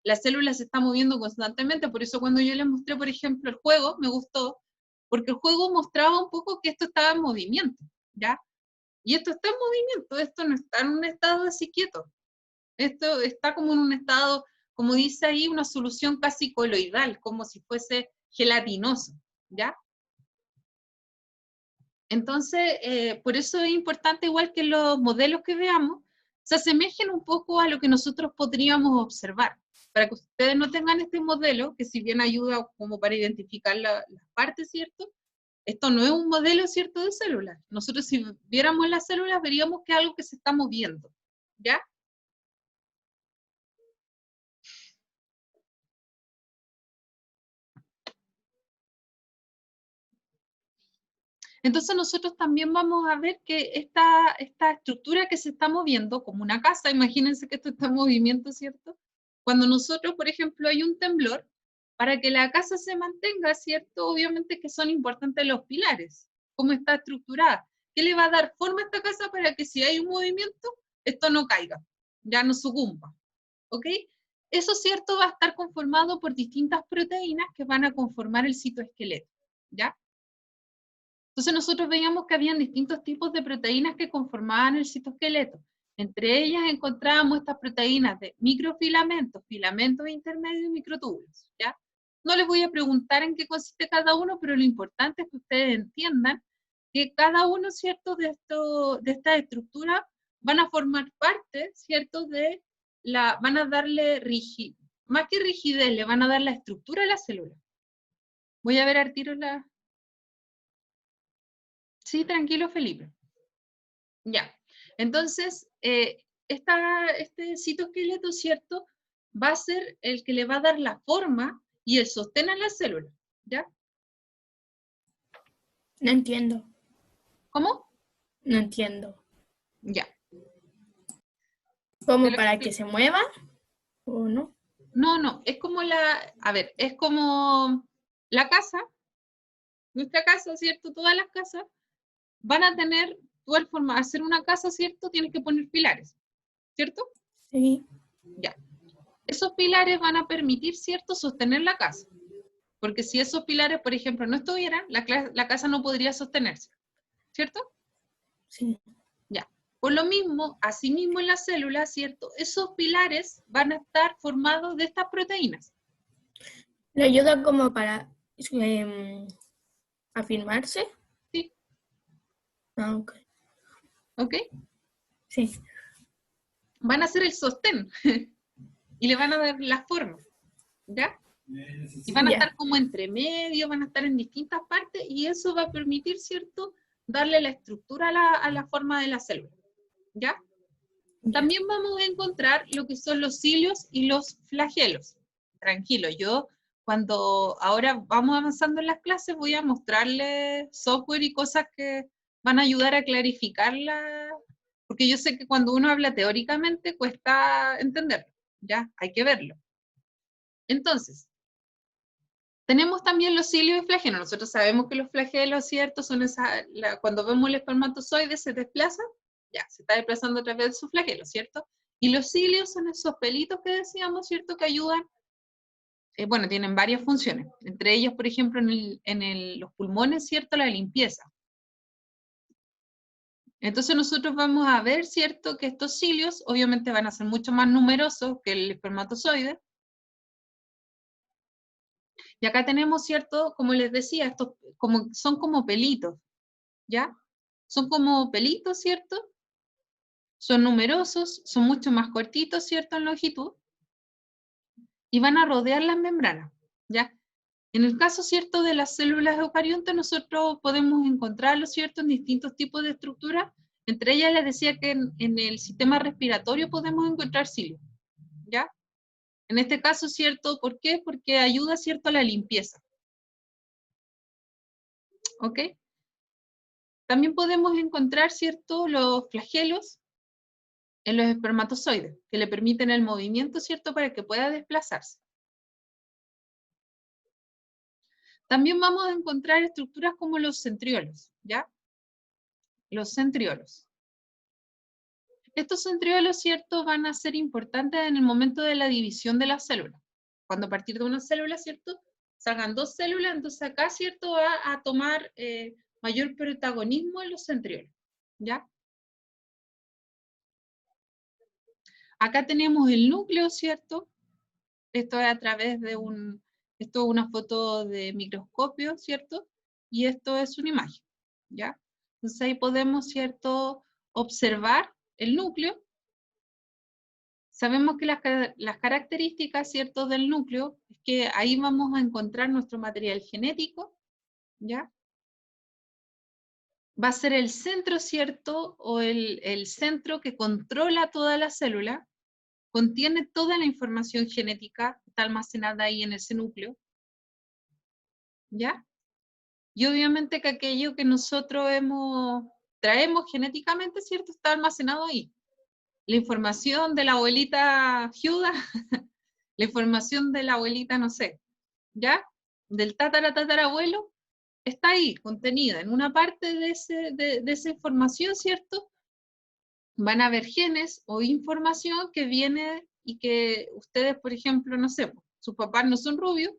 La célula se está moviendo constantemente, por eso cuando yo les mostré, por ejemplo, el juego, me gustó, porque el juego mostraba un poco que esto estaba en movimiento, ¿ya? Y esto está en movimiento, esto no está en un estado así quieto. Esto está como en un estado, como dice ahí, una solución casi coloidal, como si fuese gelatinoso, ¿ya? Entonces, por eso es importante, igual que los modelos que veamos, se asemejen un poco a lo que nosotros podríamos observar, para que ustedes no tengan este modelo, que si bien ayuda como para identificar las partes, ¿cierto? Esto no es un modelo, ¿cierto?, de células. Nosotros si viéramos las células veríamos que es algo que se está moviendo, ¿ya? Entonces nosotros también vamos a ver que esta estructura que se está moviendo, como una casa, imagínense que esto está en movimiento, ¿cierto? Cuando nosotros, por ejemplo, hay un temblor, para que la casa se mantenga, ¿cierto? Obviamente que son importantes los pilares, cómo está estructurada, qué le va a dar forma a esta casa para que si hay un movimiento, esto no caiga, ya no sucumba, ¿ok? Eso, ¿cierto? Va a estar conformado por distintas proteínas que van a conformar el citoesqueleto, ¿ya? Entonces nosotros veíamos que habían distintos tipos de proteínas que conformaban el citoesqueleto. Entre ellas encontrábamos estas proteínas de microfilamentos, filamentos intermedios y microtúbulos, ¿ya? No les voy a preguntar en qué consiste cada uno, pero lo importante es que ustedes entiendan que cada uno, ¿cierto?, de esta estructura van a formar parte, ¿cierto?, van a darle rigidez, más que rigidez, le van a dar la estructura a la célula. Voy a ver al tiro Sí, tranquilo, Felipe. Ya. Entonces, este citoesqueleto, ¿cierto? Va a ser el que le va a dar la forma y el sostén a la célula, ¿ya? No entiendo. ¿Cómo? No entiendo. Ya. ¿Cómo Te lo para que explico. se mueva o no? No, es como a ver, es como la casa, nuestra casa, ¿cierto? Todas las casas van a tener, tú al hacer una casa, ¿cierto? Tienes que poner pilares, ¿cierto? Sí. Ya. Esos pilares van a permitir, ¿cierto?, sostener la casa. Porque si esos pilares, por ejemplo, no estuvieran, la casa no podría sostenerse, ¿cierto? Sí. Ya. Por lo mismo, asimismo en la célula, ¿cierto? Esos pilares van a estar formados de estas proteínas. ¿Le ayuda como para afirmarse? ¿Sí? Ah, ok. ¿Ok? Sí. Van a ser el sostén y le van a dar la forma, ¿ya? Y van a Ya. estar como entre medio, van a estar en distintas partes y eso va a permitir, ¿cierto?, darle la estructura a la forma de la célula, ¿ya? Ya. También vamos a encontrar lo que son los cilios y los flagelos. Tranquilo, yo cuando ahora vamos avanzando en las clases voy a mostrarles software y cosas que van a ayudar a clarificarla, porque yo sé que cuando uno habla teóricamente cuesta entenderlo, ¿ya? Hay que verlo. Entonces, tenemos también los cilios y flagelos. Nosotros sabemos que los flagelos, ¿cierto? Son cuando vemos el espermatozoide se desplaza, ya, se está desplazando a través de sus flagelos, ¿cierto? Y los cilios son esos pelitos que decíamos, ¿cierto? Que ayudan, bueno, tienen varias funciones. Entre ellos, por ejemplo, los pulmones, ¿cierto? La limpieza. Entonces nosotros vamos a ver, ¿cierto? Que estos cilios obviamente van a ser mucho más numerosos que el espermatozoide. Y acá tenemos, ¿cierto? Como les decía, estos son como pelitos, ¿ya? Son como pelitos, ¿cierto? Son numerosos, son mucho más cortitos, ¿cierto? En longitud, y van a rodear las membranas, ¿ya? En el caso, ¿cierto? De las células eucariontes, nosotros podemos encontrarlo, ¿cierto? En distintos tipos de estructuras. Entre ellas les decía que en el sistema respiratorio podemos encontrar cilios, ¿ya? En este caso, ¿cierto? ¿Por qué? Porque ayuda, ¿cierto? A la limpieza, ¿ok? También podemos encontrar, ¿cierto? Los flagelos en los espermatozoides, que le permiten el movimiento, ¿cierto? Para que pueda desplazarse. También vamos a encontrar estructuras como los centriolos, ¿ya? Los centriolos. Estos centriolos, ¿cierto? Van a ser importantes en el momento de la división de las células. Cuando a partir de una célula, ¿cierto? Salgan dos células, entonces acá, ¿cierto? Va a tomar mayor protagonismo en los centriolos, ¿ya? Acá tenemos el núcleo, ¿cierto? Esto es a través de esto es una foto de microscopio, ¿cierto? Y esto es una imagen, ¿ya? Entonces ahí podemos, ¿cierto?, observar el núcleo. Sabemos que las características, ¿cierto?, del núcleo es que ahí vamos a encontrar nuestro material genético, ¿ya? Va a ser el centro, ¿cierto?, o el centro que controla toda la célula, contiene toda la información genética, está almacenada ahí en ese núcleo, ¿ya? Y obviamente que aquello que nosotros traemos genéticamente, ¿cierto? Está almacenado ahí. La información de la abuelita Giuda, la información de la abuelita, no sé, ¿ya? Del tatarabuelo, está ahí, contenida. En una parte de esa información, ¿cierto? Van a haber genes o información que viene y que ustedes, por ejemplo, no sé, sus papás no son rubios,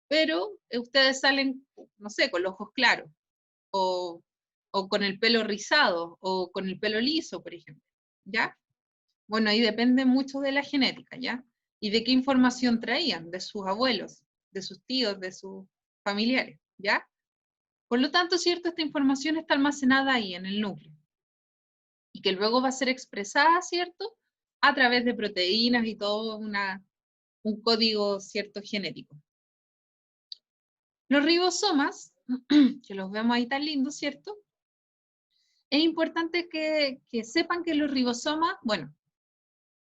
pero ustedes salen, no sé, con los ojos claros, o, o con el pelo rizado, o con el pelo liso, por ejemplo, ¿ya? Bueno, ahí depende mucho de la genética, ¿ya? Y de qué información traían, de sus abuelos, de sus tíos, de sus familiares, ¿ya? Por lo tanto, ¿cierto? Esta información está almacenada ahí en el núcleo, y que luego va a ser expresada, ¿cierto? A través de proteínas y todo un código, ¿cierto?, genético. Los ribosomas, que los vemos ahí tan lindos, ¿cierto? es importante que sepan que los ribosomas, bueno,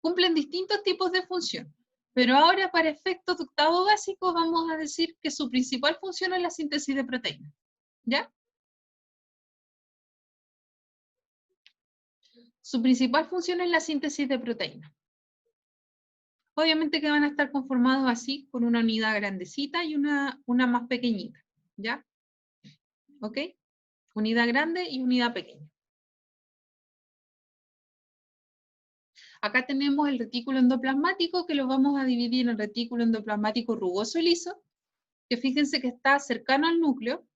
cumplen distintos tipos de función, pero ahora para efectos de octavo básico vamos a decir que su principal función es la síntesis de proteínas, ¿ya? Su principal función es la síntesis de proteínas. Obviamente que van a estar conformados así, con una unidad grandecita y una más pequeñita, ¿ya? ¿Ok? Unidad grande y unidad pequeña. Acá tenemos el retículo endoplasmático, que lo vamos a dividir en retículo endoplasmático rugoso y liso, que fíjense que está cercano al núcleo.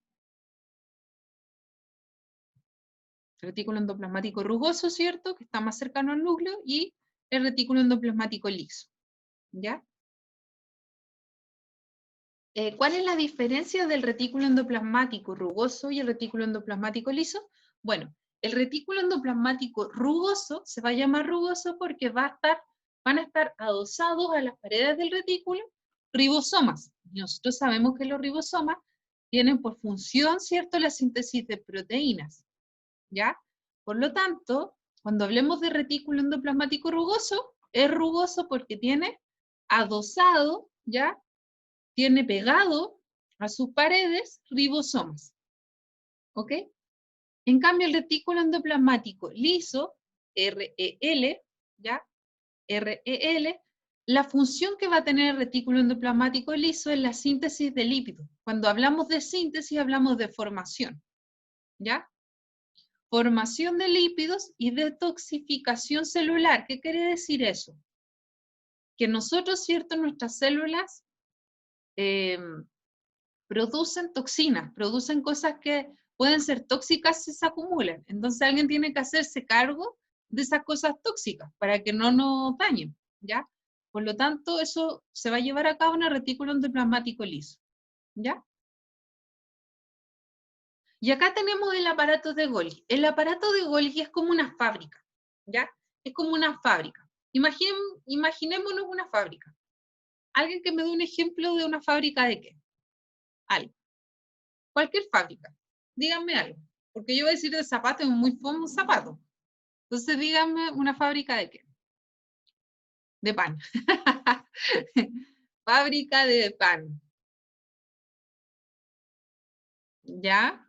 Retículo endoplasmático rugoso, ¿cierto? Que está más cercano al núcleo, y el retículo endoplasmático liso, ¿ya? ¿Cuál es la diferencia del retículo endoplasmático rugoso y el retículo endoplasmático liso? Bueno, el retículo endoplasmático rugoso se va a llamar rugoso porque van a estar adosados a las paredes del retículo ribosomas. Y nosotros sabemos que los ribosomas tienen por función, ¿cierto?, la síntesis de proteínas, ¿ya? Por lo tanto, cuando hablemos de retículo endoplasmático rugoso, es rugoso porque tiene adosado, ¿ya?, tiene pegado a sus paredes ribosomas, ¿ok? En cambio, el retículo endoplasmático liso, REL, ¿ya? REL, la función que va a tener el retículo endoplasmático liso es la síntesis de lípidos. Cuando hablamos de síntesis, hablamos de formación, ¿ya? Formación de lípidos y detoxificación celular. ¿Qué quiere decir eso? Que nosotros, ¿cierto?, nuestras células producen toxinas, producen cosas que pueden ser tóxicas si se acumulan. Entonces alguien tiene que hacerse cargo de esas cosas tóxicas para que no nos dañen, ¿ya? Por lo tanto, eso se va a llevar a cabo en el retículo endoplasmático liso, ¿ya? Y acá tenemos el aparato de Golgi. El aparato de Golgi es como una fábrica, ¿ya? Es como una fábrica. Imaginémonos una fábrica. Alguien que me dé un ejemplo de una fábrica de qué. Algo. Cualquier fábrica. Díganme algo. Porque yo voy a decir de zapatos, es muy fome un zapato. Entonces díganme una fábrica de qué. De pan. Fábrica de pan. ¿Ya?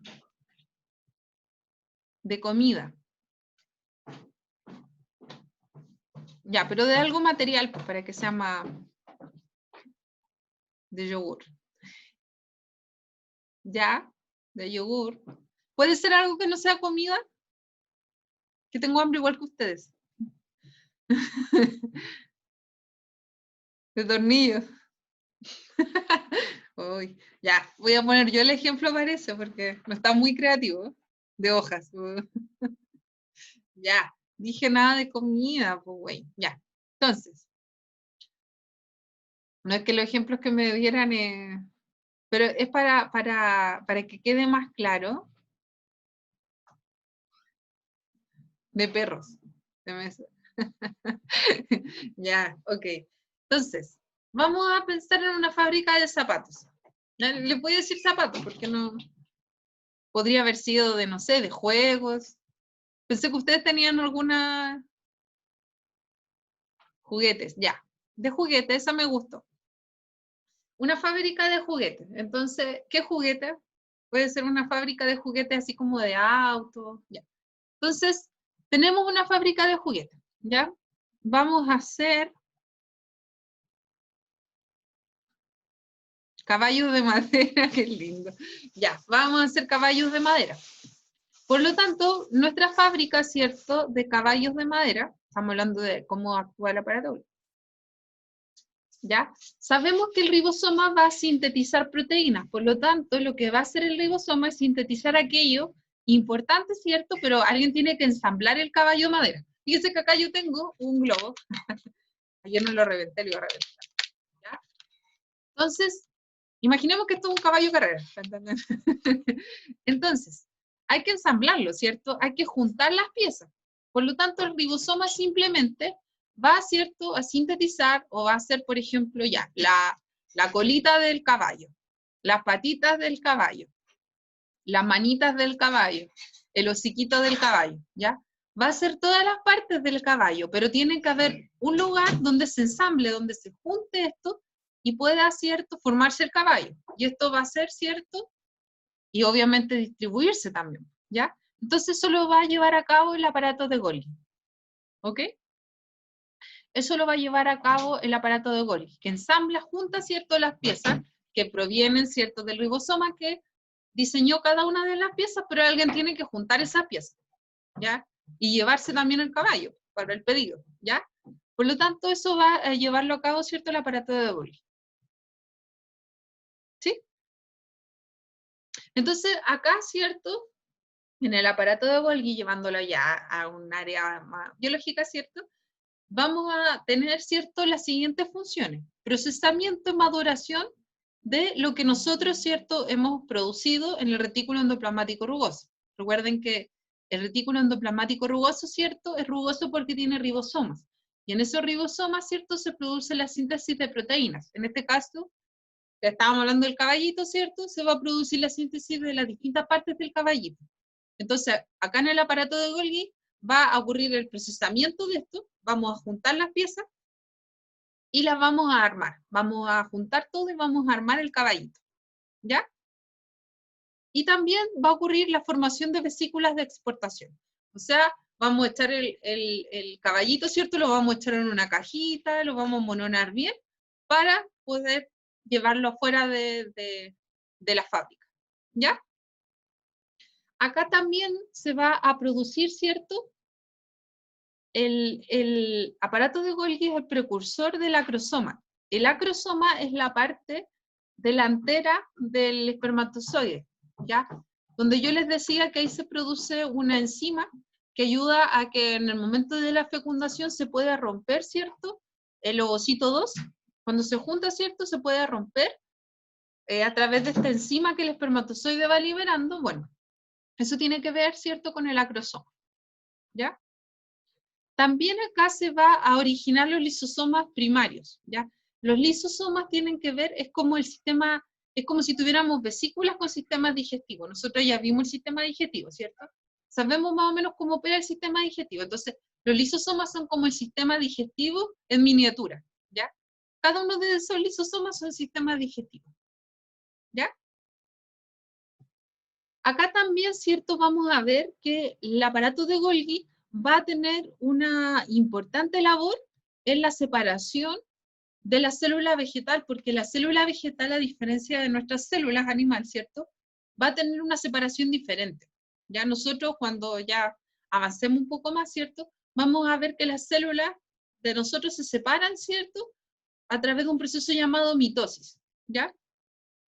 De comida. Ya, pero de algo material, pues, para que sea más de yogur. ¿Ya? De yogur. ¿Puede ser algo que no sea comida? Que tengo hambre igual que ustedes. De tornillos. Uy, ya, voy a poner yo el ejemplo para eso, porque no está muy creativo. De hojas. Ya, dije nada de comida, pues güey, ya. Entonces, no es que los ejemplos que me dieran, pero es para que quede más claro. De perros. Ya, ok. Entonces, vamos a pensar en una fábrica de zapatos. Le voy a decir zapatos, porque no... Podría haber sido de, no sé, de juegos. Pensé que ustedes tenían alguna... Juguetes, ya. De juguetes, esa me gustó. Una fábrica de juguetes. Entonces, ¿qué juguete? Puede ser una fábrica de juguetes así como de autos, ya. Entonces, tenemos una fábrica de juguetes, ¿ya? Vamos a hacer caballos de madera, qué lindo. Ya, vamos a hacer caballos de madera. Por lo tanto, nuestra fábrica, ¿cierto?, de caballos de madera, estamos hablando de cómo actúa el aparato, ¿ya? Sabemos que el ribosoma va a sintetizar proteínas, por lo tanto, lo que va a hacer el ribosoma es sintetizar aquello importante, ¿cierto? Pero alguien tiene que ensamblar el caballo de madera. Fíjense que acá yo tengo un globo. Ayer no lo reventé, lo iba a reventar. ¿Ya? Entonces, imaginemos que esto es un caballo carrera. Entonces, hay que ensamblarlo, ¿cierto? Hay que juntar las piezas. Por lo tanto, el ribosoma simplemente va, ¿cierto?, a sintetizar o va a hacer, por ejemplo, ya, la colita del caballo, las patitas del caballo, las manitas del caballo, el hociquito del caballo, ¿ya? Va a ser todas las partes del caballo, pero tiene que haber un lugar donde se ensamble, donde se junte esto y pueda, ¿cierto?, formarse el caballo. Y esto va a ser, ¿cierto?, y obviamente distribuirse también, ¿ya? Entonces eso lo va a llevar a cabo el aparato de Golgi, ¿ok? Eso lo va a llevar a cabo el aparato de Golgi, que ensambla, junta, ¿cierto?, las piezas que provienen, ¿cierto?, del ribosoma que diseñó cada una de las piezas, pero alguien tiene que juntar esa pieza, ¿ya? Y llevarse también el caballo para el pedido, ¿ya? Por lo tanto, eso va a llevarlo a cabo, ¿cierto?, el aparato de Golgi. ¿Sí? Entonces, acá, ¿cierto?, en el aparato de Golgi, llevándolo ya a un área más biológica, ¿cierto?, vamos a tener, ¿cierto?, las siguientes funciones. Procesamiento y maduración de lo que nosotros, ¿cierto?, hemos producido en el retículo endoplasmático rugoso. Recuerden que el retículo endoplasmático rugoso, ¿cierto?, es rugoso porque tiene ribosomas. Y en esos ribosomas, ¿cierto?, se produce la síntesis de proteínas. En este caso, ya estábamos hablando del caballito, ¿cierto?, se va a producir la síntesis de las distintas partes del caballito. Entonces, acá en el aparato de Golgi va a ocurrir el procesamiento de esto, vamos a juntar las piezas y las vamos a armar. Vamos a juntar todo y vamos a armar el caballito, ¿ya? Y también va a ocurrir la formación de vesículas de exportación. O sea, vamos a echar el caballito, ¿cierto? Lo vamos a echar en una cajita, lo vamos a mononar bien para poder llevarlo afuera de la fábrica, ¿ya? Acá también se va a producir, ¿cierto?, el aparato de Golgi es el precursor del acrosoma. El acrosoma es la parte delantera del espermatozoide, ¿ya? Donde yo les decía que ahí se produce una enzima que ayuda a que en el momento de la fecundación se pueda romper, ¿cierto?, el ovocito 2. Cuando se junta, ¿cierto?, se puede romper a través de esta enzima que el espermatozoide va liberando. Bueno, eso tiene que ver, ¿cierto?, con el acrosoma, ¿ya? También acá se va a originar los lisosomas primarios, ¿ya? Los lisosomas tienen que ver, es como el sistema, es como si tuviéramos vesículas con sistemas digestivos. Nosotros ya vimos el sistema digestivo, ¿cierto? Sabemos más o menos cómo opera el sistema digestivo. Entonces, los lisosomas son como el sistema digestivo en miniatura, ¿ya? Cada uno de esos lisosomas son sistemas digestivos, ¿ya? Acá también, ¿cierto?, vamos a ver que el aparato de Golgi va a tener una importante labor en la separación de la célula vegetal, porque la célula vegetal, a diferencia de nuestras células animales, ¿cierto?, va a tener una separación diferente. Ya nosotros, cuando ya avancemos un poco más, ¿cierto?, vamos a ver que las células de nosotros se separan, ¿cierto?, a través de un proceso llamado mitosis, ¿ya?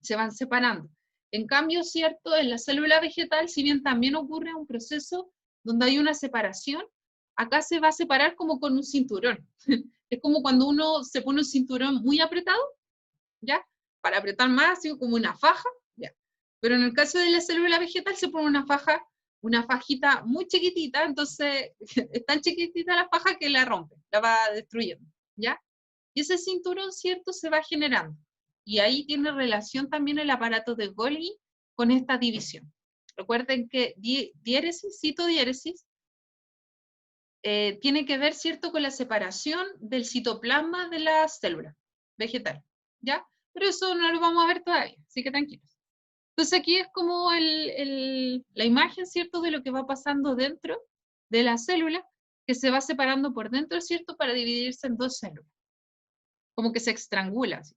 Se van separando. En cambio, ¿cierto?, en la célula vegetal, si bien también ocurre un proceso donde hay una separación, acá se va a separar como con un cinturón. Es como cuando uno se pone un cinturón muy apretado, ¿ya? Para apretar más, así como una faja, ¿ya? Pero en el caso de la célula vegetal se pone una faja, una fajita muy chiquitita, entonces es tan chiquitita la faja que la rompe, la va destruyendo, ¿ya? Y ese cinturón, ¿cierto?, se va generando. Y ahí tiene relación también el aparato de Golgi con esta división. Recuerden que diéresis, citodiéresis, tiene que ver, ¿cierto?, con la separación del citoplasma de la célula vegetal, ¿ya? Pero eso no lo vamos a ver todavía, así que tranquilos. Entonces aquí es como la imagen, ¿cierto?, de lo que va pasando dentro de la célula, que se va separando por dentro, ¿cierto?, para dividirse en dos células. Como que se estrangula. ¿Sí?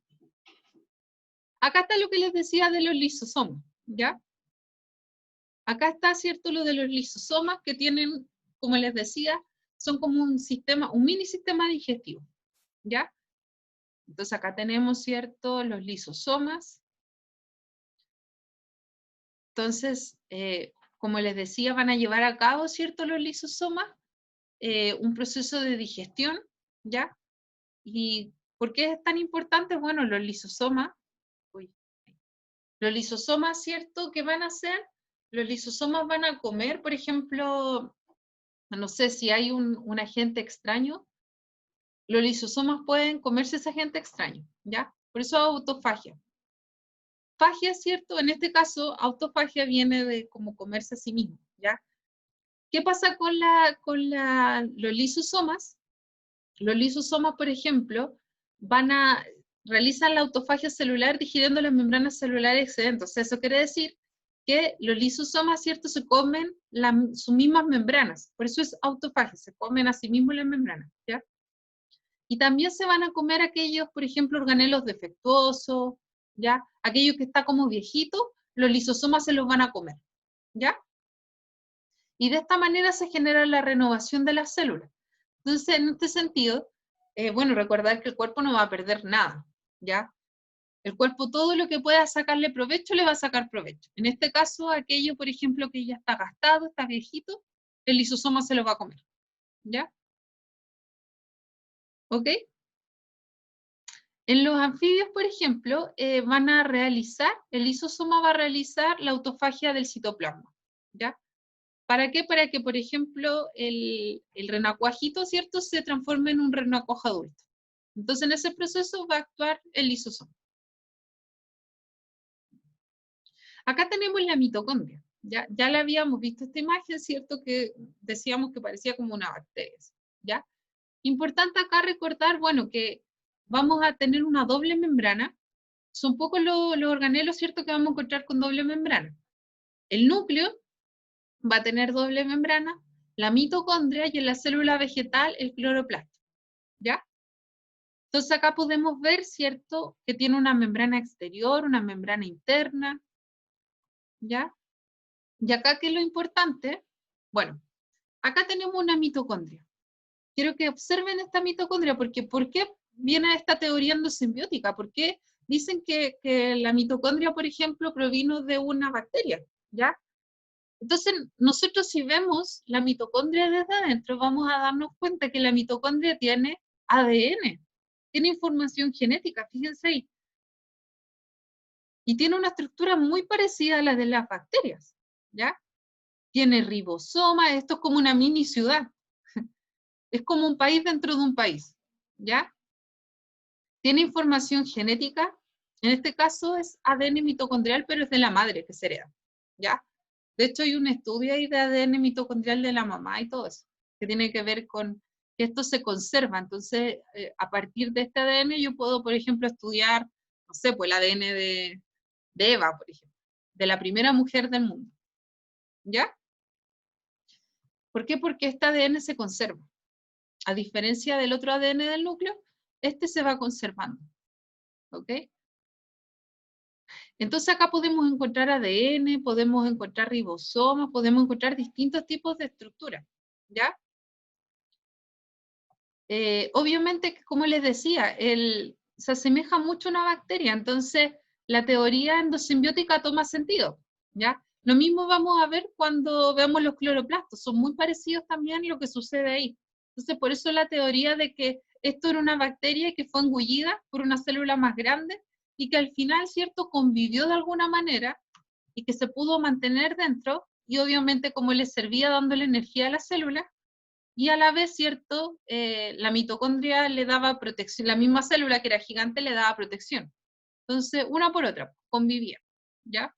Acá está lo que les decía de los lisosomas, ¿ya? Acá está, ¿cierto?, lo de los lisosomas que tienen, como les decía, son como un sistema, un mini sistema digestivo, ¿ya? Entonces acá tenemos, ¿cierto?, los lisosomas. Entonces, como les decía, van a llevar a cabo, ¿cierto?, los lisosomas, un proceso de digestión, ¿ya? ¿Y por qué es tan importante? Bueno, los lisosomas, ¿cierto?, ¿qué van a hacer? Los lisosomas van a comer, por ejemplo, no sé, si hay un agente extraño, los lisosomas pueden comerse ese agente extraño, ¿ya? Por eso autofagia. Fagia, ¿cierto? En este caso, autofagia viene de como comerse a sí mismo, ¿ya? ¿Qué pasa con los lisosomas? Los lisosomas, por ejemplo, realizan la autofagia celular digiriendo las membranas celulares excedentes. O sea, eso quiere decir que los lisosomas, ¿cierto?, se comen sus mismas membranas. Por eso es autofagia, se comen a sí mismos las membranas, ¿ya? Y también se van a comer aquellos, por ejemplo, organelos defectuosos, ¿ya? Aquellos que está como viejito, los lisosomas se los van a comer, ¿ya? Y de esta manera se genera la renovación de las células. Entonces, en este sentido, bueno, recordar que el cuerpo no va a perder nada, ¿ya? El cuerpo todo lo que pueda sacarle provecho, le va a sacar provecho. En este caso, aquello, por ejemplo, que ya está gastado, está viejito, el lisosoma se lo va a comer, ¿ya? ¿Ok? En los anfibios, por ejemplo, el lisosoma va a realizar la autofagia del citoplasma, ¿ya? ¿Para qué? Para que, por ejemplo, el renacuajito, ¿cierto?, se transforme en un renacuajo adulto. Entonces, en ese proceso va a actuar el lisosoma. Acá tenemos la mitocondria. Ya la habíamos visto esta imagen, ¿cierto?, que decíamos que parecía como una bacteria, ¿ya? Importante acá recordar, bueno, que vamos a tener una doble membrana. Son pocos los organelos, ¿cierto?, que vamos a encontrar con doble membrana. El núcleo va a tener doble membrana, la mitocondria y en la célula vegetal el cloroplasto, ¿ya? Entonces acá podemos ver, ¿cierto?, que tiene una membrana exterior, una membrana interna, ¿ya? Y acá, ¿qué es lo importante? Bueno, acá tenemos una mitocondria. Quiero que observen esta mitocondria, porque ¿por qué viene esta teoría endosimbiótica? ¿Por qué dicen que la mitocondria, por ejemplo, provino de una bacteria? ¿Ya? Entonces, nosotros si vemos la mitocondria desde adentro, vamos a darnos cuenta que la mitocondria tiene ADN, tiene información genética, fíjense ahí. Y tiene una estructura muy parecida a la de las bacterias, ¿ya? Tiene ribosoma, esto es como una mini ciudad. Es como un país dentro de un país, ¿ya? Tiene información genética, en este caso es ADN mitocondrial, pero es de la madre que se hereda, ¿ya? De hecho, hay un estudio ahí de ADN mitocondrial de la mamá y todo eso, que tiene que ver con que esto se conserva. Entonces, a partir de este ADN yo puedo, por ejemplo, estudiar, no sé, pues el ADN de Eva, por ejemplo, de la primera mujer del mundo, ¿ya? ¿Por qué? Porque este ADN se conserva. A diferencia del otro ADN del núcleo, este se va conservando, ¿ok? Entonces acá podemos encontrar ADN, podemos encontrar ribosomas, podemos encontrar distintos tipos de estructuras, ¿ya? Obviamente, como les decía, se asemeja mucho a una bacteria, entonces la teoría endosimbiótica toma sentido, ¿ya? Lo mismo vamos a ver cuando vemos los cloroplastos, son muy parecidos también lo que sucede ahí. Entonces, por eso la teoría de que esto era una bacteria que fue engullida por una célula más grande y que al final, ¿cierto?, convivió de alguna manera y que se pudo mantener dentro, y obviamente como les servía dándole energía a la célula, y a la vez, ¿cierto?, la mitocondria le daba protección, la misma célula que era gigante le daba protección. Entonces, una por otra, convivía, ¿ya?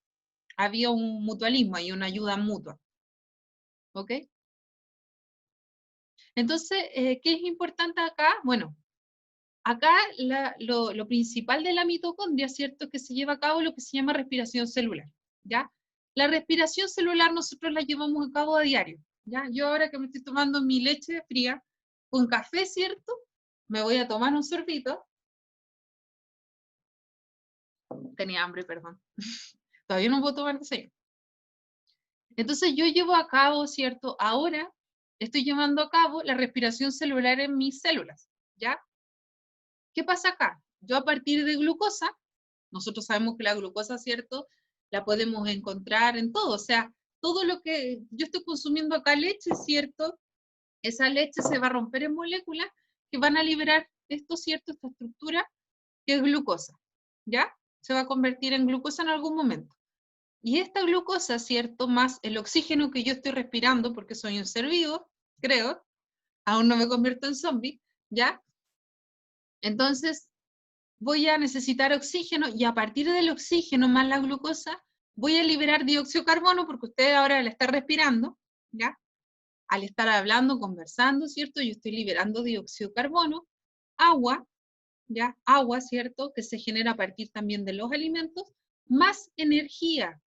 Había un mutualismo y una ayuda mutua, ¿ok? Entonces, ¿qué es importante acá? Bueno, acá lo principal de la mitocondria, ¿cierto?, es que se lleva a cabo lo que se llama respiración celular, ¿ya? La respiración celular nosotros la llevamos a cabo a diario, ¿ya? Yo ahora que me estoy tomando mi leche fría con café, ¿cierto?, me voy a tomar un sorbito. Tenía hambre, perdón. Todavía no puedo tomar desayuno. Entonces yo llevo a cabo, ¿cierto? Ahora estoy llevando a cabo la respiración celular en mis células, ¿ya? ¿Qué pasa acá? Yo a partir de glucosa, nosotros sabemos que la glucosa, ¿cierto?, la podemos encontrar en todo, o sea, todo lo que yo estoy consumiendo acá, leche, ¿cierto?, esa leche se va a romper en moléculas que van a liberar esto, ¿cierto?, esta estructura que es glucosa, ¿ya? Se va a convertir en glucosa en algún momento. Y esta glucosa, ¿cierto?, más el oxígeno que yo estoy respirando, porque soy un ser vivo, creo, aún no me convierto en zombie, ¿ya? Entonces, voy a necesitar oxígeno y a partir del oxígeno más la glucosa, voy a liberar dióxido de carbono porque usted ahora la está respirando, ¿ya? al estar hablando, conversando, ¿cierto? Yo estoy liberando dióxido de carbono, agua, ¿ya? Agua, ¿cierto? Que se genera a partir también de los alimentos, más energía,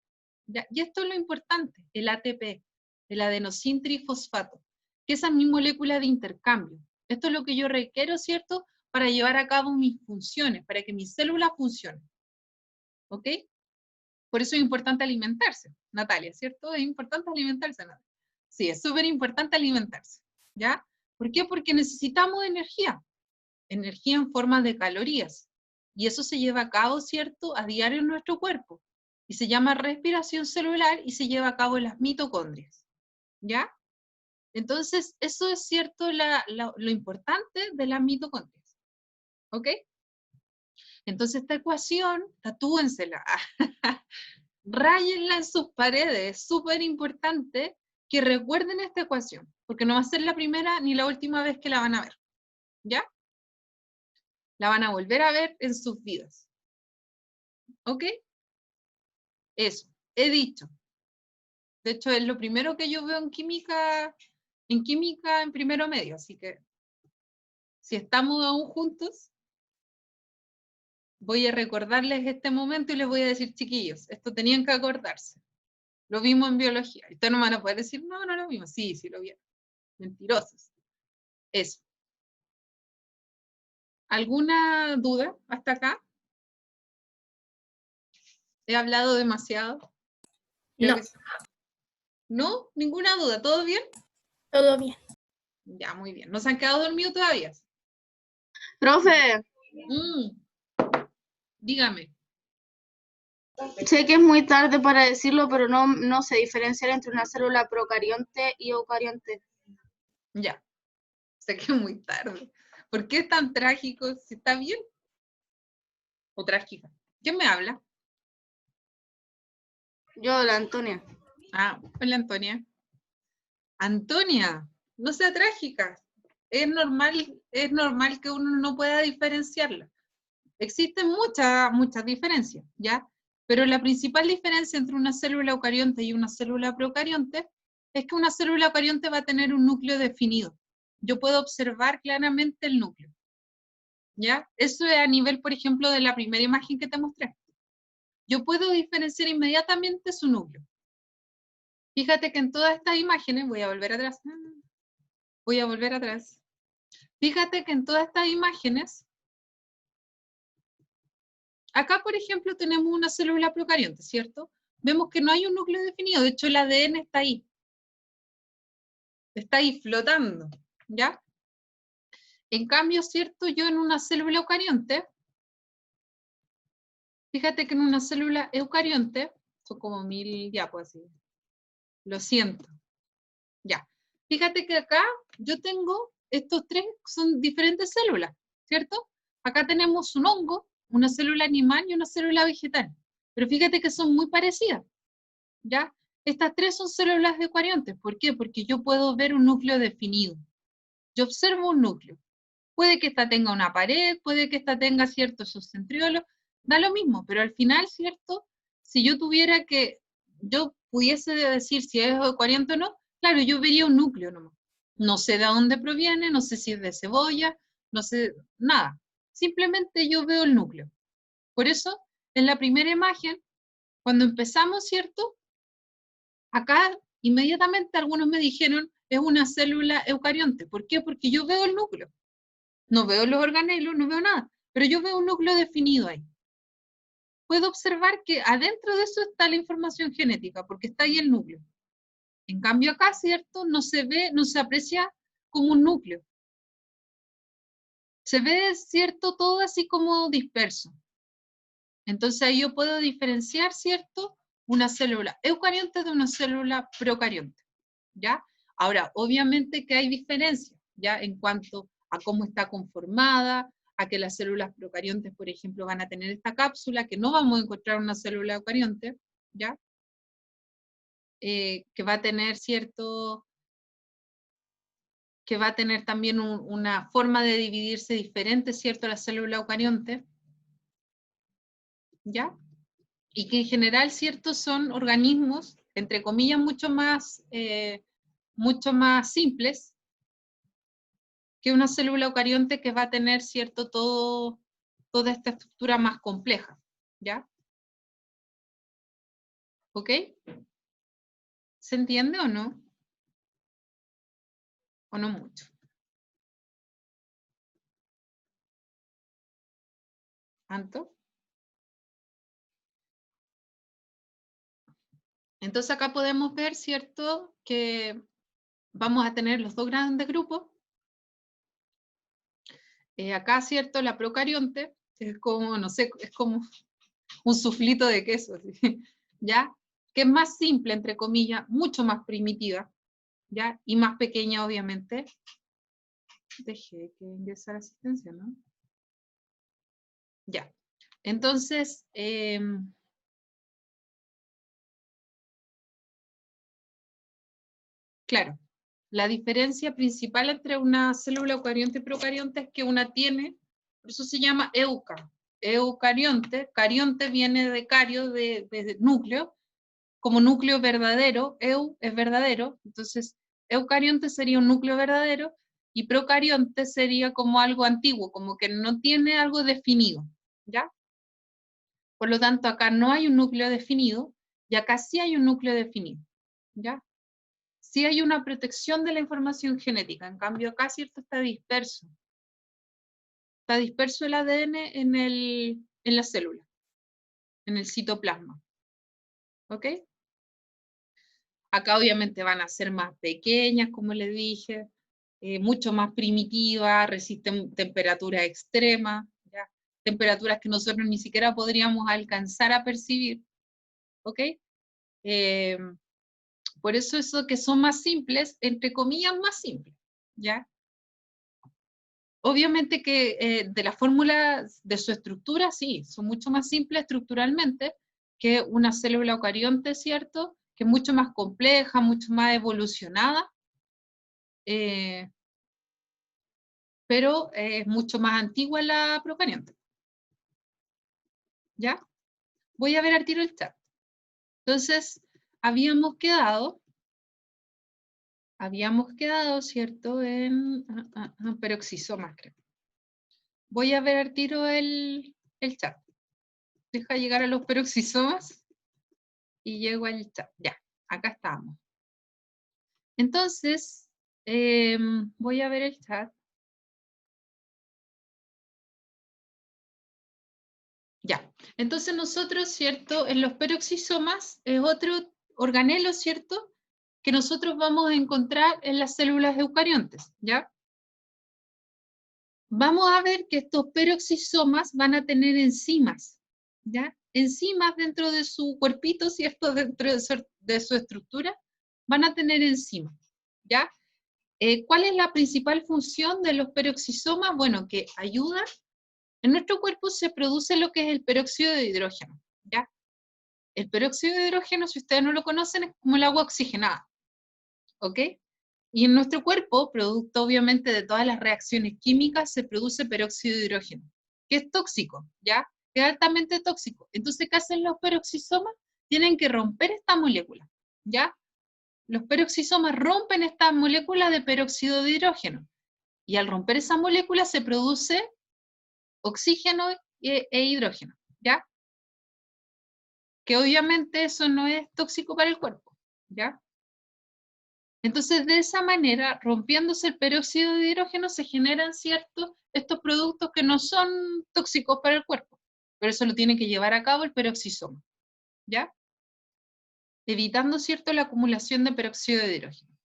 ¿ya? Y esto es lo importante, el ATP, el adenosintrifosfato, que esa es mi molécula de intercambio. Esto es lo que yo requiero, ¿cierto? Para llevar a cabo mis funciones, para que mi célula funcione. ¿Ok? Por eso es importante alimentarse, Natalia, ¿cierto? Es importante alimentarse, Natalia. Sí, es súper importante alimentarse, ¿ya? ¿Por qué? Porque necesitamos energía en forma de calorías. Y eso se lleva a cabo, ¿cierto?, a diario en nuestro cuerpo. Y se llama respiración celular y se lleva a cabo en las mitocondrias, ¿ya? Entonces, eso es cierto lo importante de las mitocondrias, ¿ok? Entonces, esta ecuación, tatúensela, ráyenla en sus paredes, es súper importante que recuerden esta ecuación, porque no va a ser la primera ni la última vez que la van a ver, ¿ya? La van a volver a ver en sus vidas, ¿ok? Eso, he dicho. De hecho, es lo primero que yo veo en química en primero medio, así que si estamos aún juntos, voy a recordarles este momento y les voy a decir, chiquillos, esto tenían que acordarse. Lo vimos en biología. Y ustedes no van a poder decir, no, no lo vimos. Sí, sí lo vieron. Mentirosos. Eso. ¿Alguna duda hasta acá? ¿He hablado demasiado? Creo No, que sí. ¿No? ¿Ninguna duda? ¿Todo bien? todo bien. Ya, muy bien. ¿No se han quedado dormidos todavía? Profe, Dígame. sé que es muy tarde para decirlo, pero no sé diferenciar entre una célula procarionte y eucarionte. Ya. Sé que es muy tarde. ¿Por qué es tan trágico? ¿Si está bien? ¿O trágica? ¿Quién me habla? Yo, la Antonia. Ah, hola Antonia. Antonia, no sea trágica. Es normal que uno no pueda diferenciarla. Existen muchas diferencias, ¿ya? Pero la principal diferencia entre una célula eucarionte y una célula procarionte es que una célula eucarionte va a tener un núcleo definido. Yo puedo observar claramente el núcleo, ¿ya? Eso es a nivel, por ejemplo, de la primera imagen que te mostré. Yo puedo diferenciar inmediatamente su núcleo. Fíjate que en todas estas imágenes, voy a volver atrás. Fíjate que en todas estas imágenes, acá, por ejemplo, tenemos una célula procarionte, ¿cierto? Vemos que no hay un núcleo definido, de hecho el ADN está ahí flotando, ¿ya? En cambio, ¿cierto? Yo en una célula eucarionte, fíjate que en una célula eucarionte, son como 1000 pues así, lo siento, ya. Fíjate que acá yo tengo, estos tres son diferentes células, ¿cierto? Acá tenemos un hongo, una célula animal y una célula vegetal, pero fíjate que son muy parecidas, ¿ya? Estas tres son células eucariontes, ¿por qué? Porque yo puedo ver un núcleo definido. Yo observo un núcleo. Puede que esta tenga una pared, puede que esta tenga ciertos subcentriolos, da lo mismo, pero al final, ¿cierto? Si yo pudiese decir si es eucariante o no, claro, yo vería un núcleo nomás. No sé de dónde proviene, no sé si es de cebolla, no sé, nada. Simplemente yo veo el núcleo. Por eso, en la primera imagen, cuando empezamos, ¿cierto? Acá, inmediatamente algunos me dijeron, es una célula eucarionte. ¿Por qué? Porque yo veo el núcleo. No veo los organelos, no veo nada, pero yo veo un núcleo definido ahí. Puedo observar que adentro de eso está la información genética, porque está ahí el núcleo. En cambio acá, ¿cierto? No se ve, no se aprecia como un núcleo. Se ve, ¿cierto? Todo así como disperso. Entonces ahí yo puedo diferenciar, ¿cierto? Una célula eucarionte de una célula procarionte, ¿ya? Ahora, obviamente que hay diferencias, ¿ya? En cuanto a cómo está conformada, a que las células procariontes, por ejemplo, van a tener esta cápsula, que no vamos a encontrar una célula eucarionte, ¿ya? Que va a tener que va a tener también una forma de dividirse diferente, ¿cierto? La célula eucarionte, ¿ya? Y que en general, ¿cierto? Son organismos, entre comillas, mucho más mucho más simples que una célula eucarionte que va a tener, ¿cierto?, toda esta estructura más compleja, ¿ya? ¿Ok? ¿Se entiende o no? ¿O no mucho? ¿Tanto? Entonces acá podemos ver, ¿cierto?, que vamos a tener los dos grandes grupos. Acá, ¿cierto?, la procarionte, es como, no sé, es como un suflito de queso, ¿sí? ¿Ya? Que es más simple, entre comillas, mucho más primitiva, ¿ya? Y más pequeña, obviamente. Dejé que ingresara asistencia, ¿no? Ya. Entonces, claro, la diferencia principal entre una célula eucarionte y procarionte es que una tiene, por eso se llama euca. Eucarionte, carionte viene de cario, de núcleo, como núcleo verdadero, eu es verdadero, entonces eucarionte sería un núcleo verdadero, y procarionte sería como algo antiguo, como que no tiene algo definido, ¿ya? Por lo tanto, acá no hay un núcleo definido, y acá sí hay un núcleo definido, ¿ya? Sí hay una protección de la información genética, en cambio acá, ¿cierto?, está disperso. Está disperso el ADN en la célula, en el citoplasma. ¿Ok? Acá obviamente van a ser más pequeñas, como les dije, mucho más primitivas, resisten temperaturas extremas, ¿ya? Temperaturas que nosotros ni siquiera podríamos alcanzar a percibir. ¿Ok? Por eso que son más simples, entre comillas más simples, ¿ya? Obviamente que de la fórmula, de su estructura, sí, son mucho más simples estructuralmente que una célula eucarionte, ¿cierto? Que es mucho más compleja, mucho más evolucionada, pero es mucho más antigua la procarionte. ¿Ya? Voy a ver al tiro el chat. Entonces, habíamos quedado, ¿cierto? En peroxisomas, creo. Voy a ver al tiro el chat. Deja llegar a los peroxisomas y llego al chat. Ya, acá estamos. Entonces, voy a ver el chat. Ya, entonces nosotros, ¿cierto? En los peroxisomas es otro organelo, ¿cierto? Que nosotros vamos a encontrar en las células eucariontes, ¿ya? Vamos a ver que estos peroxisomas van a tener enzimas, ¿ya? Enzimas dentro de su cuerpito, ¿cierto? Dentro de su estructura, van a tener enzimas, ¿ya? ¿Cuál es la principal función de los peroxisomas? Bueno, que ayudan. En nuestro cuerpo se produce lo que es el peróxido de hidrógeno, ¿ya? El peróxido de hidrógeno, si ustedes no lo conocen, es como el agua oxigenada, ¿ok? Y en nuestro cuerpo, producto obviamente de todas las reacciones químicas, se produce peróxido de hidrógeno, que es tóxico, ¿ya? Que es altamente tóxico. Entonces, ¿qué hacen los peroxisomas? Tienen que romper esta molécula, ¿ya? Los peroxisomas rompen esta molécula de peróxido de hidrógeno. Y al romper esa molécula se produce oxígeno e hidrógeno, ¿ya? Que obviamente eso no es tóxico para el cuerpo, ¿ya? Entonces, de esa manera, rompiéndose el peróxido de hidrógeno, se generan, ¿cierto?, estos productos que no son tóxicos para el cuerpo, pero eso lo tiene que llevar a cabo el peroxisoma, ¿ya? Evitando, ¿cierto?, la acumulación de peróxido de hidrógeno.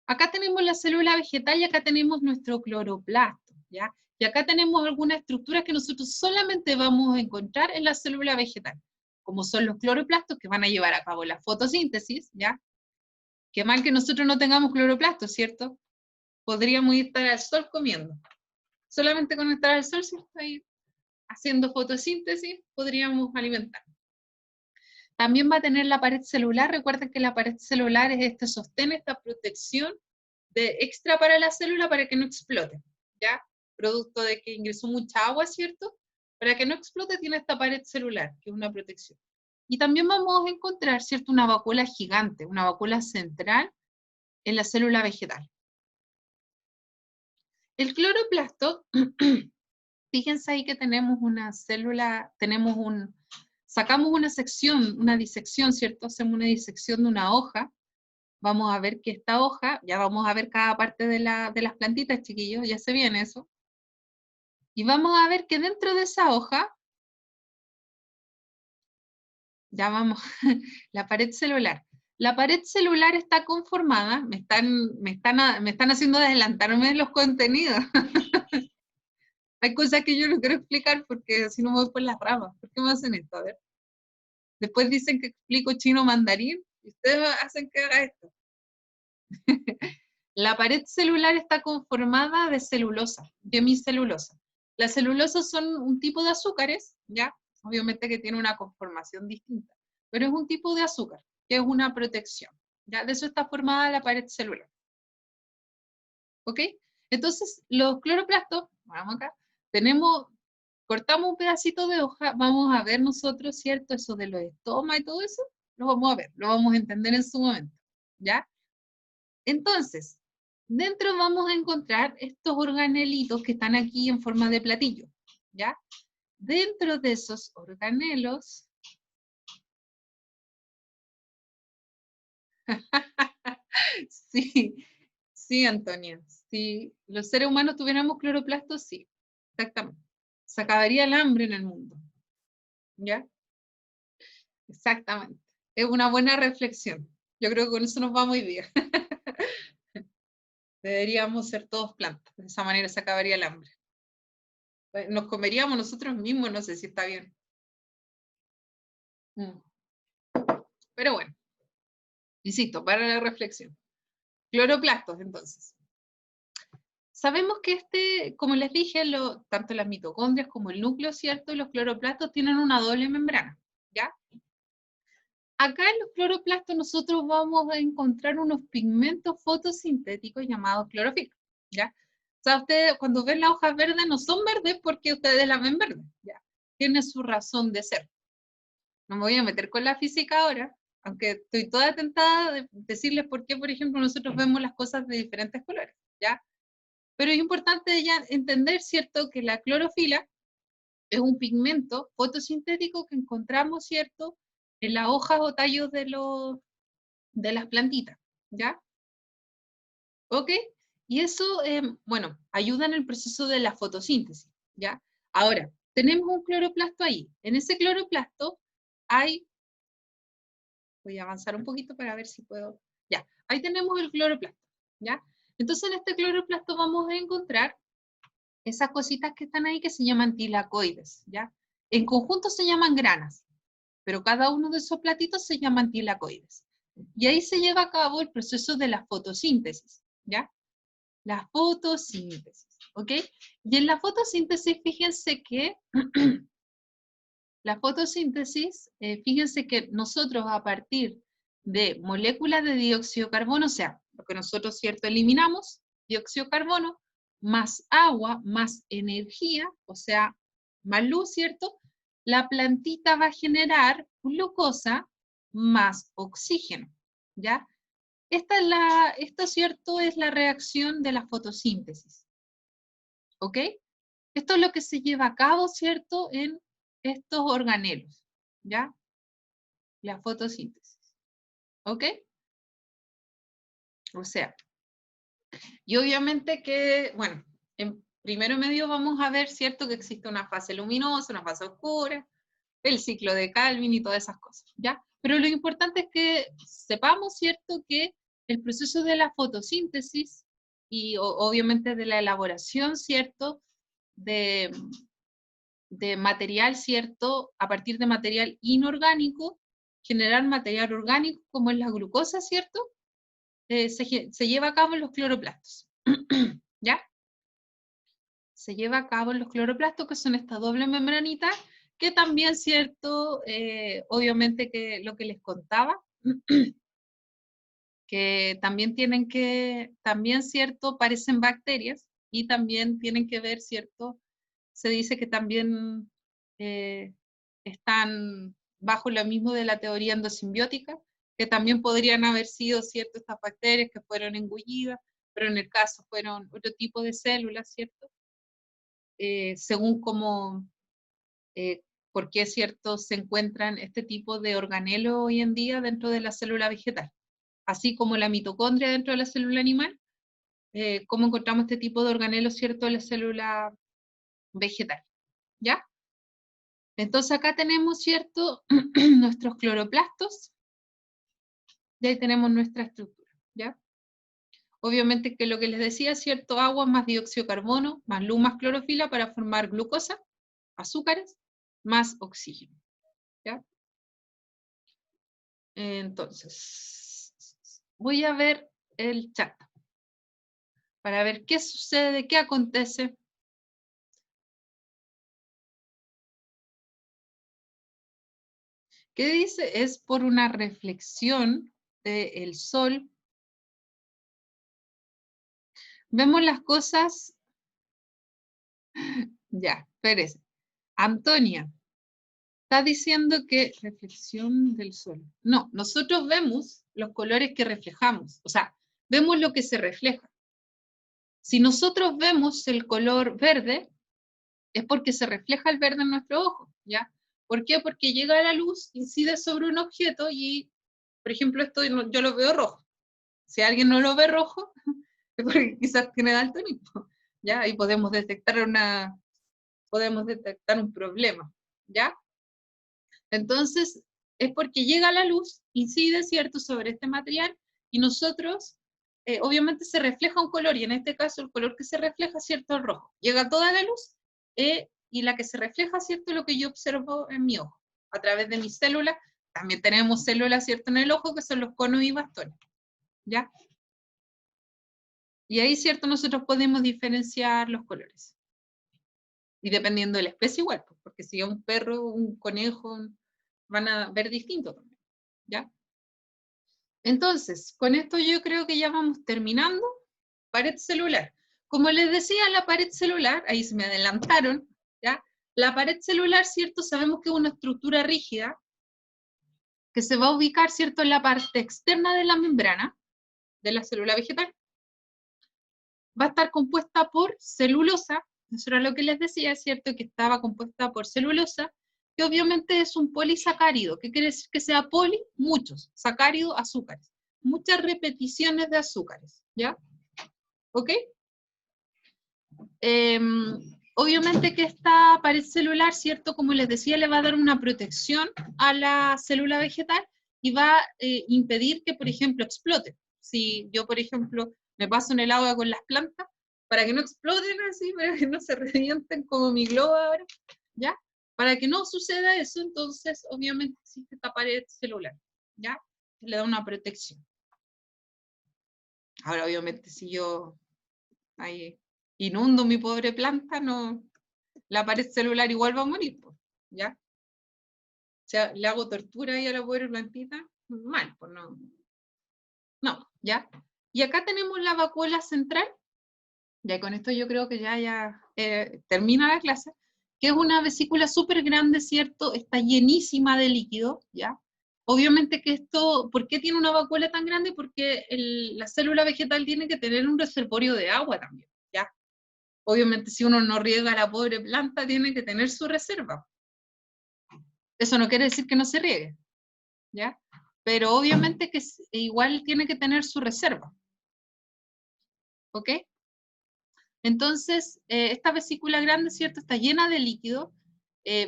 Acá tenemos la célula vegetal y acá tenemos nuestro cloroplasto, ¿ya? Y acá tenemos algunas estructuras que nosotros solamente vamos a encontrar en la célula vegetal, como son los cloroplastos que van a llevar a cabo la fotosíntesis, ¿ya? Qué mal que nosotros no tengamos cloroplastos, ¿cierto? Podríamos estar al sol comiendo. Solamente con estar al sol, ¿cierto? Ahí haciendo fotosíntesis, podríamos alimentarnos. También va a tener la pared celular. Recuerden que la pared celular es este sostén, esta protección extra para la célula para que no explote, ¿ya? Producto de que ingresó mucha agua, ¿cierto? Para que no explote tiene esta pared celular, que es una protección. Y también vamos a encontrar, ¿cierto?, una vacuola gigante, una vacuola central, en la célula vegetal. El cloroplasto, fíjense ahí que tenemos una célula, sacamos una sección, una disección, ¿cierto? Hacemos una disección de una hoja. Vamos a ver que esta hoja, ya vamos a ver cada parte de las plantitas, chiquillos, ya se viene eso. Y vamos a ver que dentro de esa hoja, ya vamos, la pared celular. La pared celular está conformada, me están haciendo adelantarme los contenidos. Hay cosas que yo no quiero explicar porque así no me voy por las ramas. ¿Por qué me hacen esto? A ver. Después dicen que explico chino mandarín y ustedes hacen que haga esto. La pared celular está conformada de celulosa, de hemicelulosa. Las celulosas son un tipo de azúcares, ¿ya? Obviamente que tiene una conformación distinta, pero es un tipo de azúcar, que es una protección, ¿ya? De eso está formada la pared celular. ¿Ok? Entonces, los cloroplastos, vamos acá, cortamos un pedacito de hoja, vamos a ver nosotros, ¿cierto? Eso de los estomas y todo eso, lo vamos a ver, lo vamos a entender en su momento, ¿ya? Entonces, dentro vamos a encontrar estos organelitos que están aquí en forma de platillo, ¿ya? Dentro de esos organelos, sí, Antonia, si los seres humanos tuviéramos cloroplastos, sí, exactamente. Se acabaría el hambre en el mundo, ¿ya? Exactamente. Es una buena reflexión. Yo creo que con eso nos va muy bien. Deberíamos ser todos plantas, de esa manera se acabaría el hambre. Nos comeríamos nosotros mismos, no sé si está bien. Pero bueno, insisto, para la reflexión. Cloroplastos, entonces. Sabemos que como les dije, tanto las mitocondrias como el núcleo, ¿cierto? Y los cloroplastos tienen una doble membrana, ¿ya? Acá en los cloroplastos nosotros vamos a encontrar unos pigmentos fotosintéticos llamados clorofila, ¿ya? O sea, ustedes cuando ven las hojas verdes no son verdes porque ustedes las ven verdes, ¿ya? Tiene su razón de ser. No me voy a meter con la física ahora, aunque estoy toda tentada de decirles por qué, por ejemplo, nosotros vemos las cosas de diferentes colores, ¿ya? Pero es importante ya entender, ¿cierto?, que la clorofila es un pigmento fotosintético que encontramos, ¿cierto?, en las hojas o tallos de las plantitas, ¿ya? ¿Ok? Y eso, bueno, ayuda en el proceso de la fotosíntesis, ¿ya? Ahora, tenemos un cloroplasto ahí. En ese cloroplasto voy a avanzar un poquito para ver si puedo, ya, ahí tenemos el cloroplasto, ¿ya? Entonces en este cloroplasto vamos a encontrar esas cositas que están ahí que se llaman tilacoides, ¿ya? En conjunto se llaman granas, pero cada uno de esos platitos se llaman tilacoides. Y ahí se lleva a cabo el proceso de la fotosíntesis, ¿ya? La fotosíntesis, ¿ok? Y en la fotosíntesis, fíjense que la fotosíntesis, fíjense que nosotros a partir de moléculas de dióxido de carbono, o sea, lo que nosotros, ¿cierto?, eliminamos, dióxido de carbono, más agua, más energía, o sea, más luz, ¿cierto? La plantita va a generar glucosa más oxígeno, ¿ya? Esto, ¿cierto?, es la reacción de la fotosíntesis, ¿ok? Esto es lo que se lleva a cabo, ¿cierto?, en estos organelos, ¿ya? La fotosíntesis, ¿ok? O sea, y obviamente que, bueno, en primero medio vamos a ver, ¿cierto?, que existe una fase luminosa, una fase oscura, el ciclo de Calvin y todas esas cosas, ¿ya? Pero lo importante es que sepamos, ¿cierto?, que el proceso de la fotosíntesis y obviamente de la elaboración, ¿cierto?, de material, ¿cierto?, a partir de material inorgánico, generar material orgánico como es la glucosa, ¿cierto?, se lleva a cabo en los cloroplastos, ¿ya? Se lleva a cabo en los cloroplastos, que son esta doble membranita, que también, ¿cierto?, obviamente que lo que les contaba, que también también, ¿cierto?, parecen bacterias, y también tienen que ver, ¿cierto?, se dice que también están bajo lo mismo de la teoría endosimbiótica, que también podrían haber sido, ¿cierto?, estas bacterias que fueron engullidas, pero en el caso fueron otro tipo de células, ¿cierto? Según cómo, por qué, ¿cierto?, se encuentran este tipo de organelos hoy en día dentro de la célula vegetal. Así como la mitocondria dentro de la célula animal, cómo encontramos este tipo de organelos, ¿cierto?, en la célula vegetal, ¿ya? Entonces acá tenemos, ¿cierto?, nuestros cloroplastos, y ahí tenemos nuestra estructura, ¿ya? Obviamente que lo que les decía, ¿cierto?, agua más dióxido de carbono, más luz más clorofila para formar glucosa, azúcares, más oxígeno, ¿ya? Entonces, voy a ver el chat, para ver qué sucede, qué acontece. ¿Qué dice? Es por una reflexión del sol. Vemos las cosas. Ya, espérese. Antonia, está diciendo que reflexión del sol. No, nosotros vemos los colores que reflejamos. O sea, vemos lo que se refleja. Si nosotros vemos el color verde, es porque se refleja el verde en nuestro ojo, ¿ya? ¿Por qué? Porque llega la luz, incide sobre un objeto y, por ejemplo, esto yo lo veo rojo. Si alguien no lo ve rojo, es porque quizás tiene daltonismo, ¿ya? Ahí podemos detectar un problema, ¿ya? Entonces, es porque llega la luz, incide, ¿cierto?, sobre este material, y nosotros, obviamente se refleja un color, y en este caso el color que se refleja, ¿cierto?, el rojo. Llega toda la luz, y la que se refleja, ¿cierto?, es lo que yo observo en mi ojo, a través de mis células. También tenemos células, ¿cierto?, en el ojo, que son los conos y bastones, ¿ya? Y ahí, ¿cierto?, nosotros podemos diferenciar los colores. Y dependiendo de la especie igual, porque si es un perro, un conejo, van a ver distinto también, ¿ya? Entonces, con esto yo creo que ya vamos terminando. Pared celular. Como les decía, la pared celular, ahí se me adelantaron, ¿ya? La pared celular, ¿cierto? Sabemos que es una estructura rígida que se va a ubicar, ¿cierto?, en la parte externa de la membrana de la célula vegetal. Va a estar compuesta por celulosa, eso era lo que les decía, ¿cierto?, que estaba compuesta por celulosa, que obviamente es un polisacárido. ¿Qué quiere decir que sea poli? Muchos, sacárido, azúcares. Muchas repeticiones de azúcares, ¿ya? ¿Ok? Obviamente que esta pared celular, ¿cierto?, como les decía, le va a dar una protección a la célula vegetal y va a impedir que, por ejemplo, explote. Si yo, por ejemplo, me paso en el agua con las plantas, para que no exploten así, para que no se revienten como mi globo ahora, ¿ya? Para que no suceda eso, entonces, obviamente, existe esta pared celular, ¿ya? Le da una protección. Ahora, obviamente, si yo ahí inundo mi pobre planta, no, la pared celular igual va a morir, ¿ya? O sea, le hago tortura ahí a la pobre plantita, mal, pues no. No, ¿ya? Y acá tenemos la vacuola central, ya con esto yo creo que ya termina la clase, que es una vesícula súper grande, ¿cierto? Está llenísima de líquido, ¿ya? Obviamente que esto, ¿por qué tiene una vacuola tan grande? Porque la célula vegetal tiene que tener un reservorio de agua también, ¿ya? Obviamente si uno no riega a la pobre planta, tiene que tener su reserva. Eso no quiere decir que no se riegue, ¿ya? Pero obviamente que igual tiene que tener su reserva. ¿Ok? Entonces, esta vesícula grande, ¿cierto?, está llena de líquido,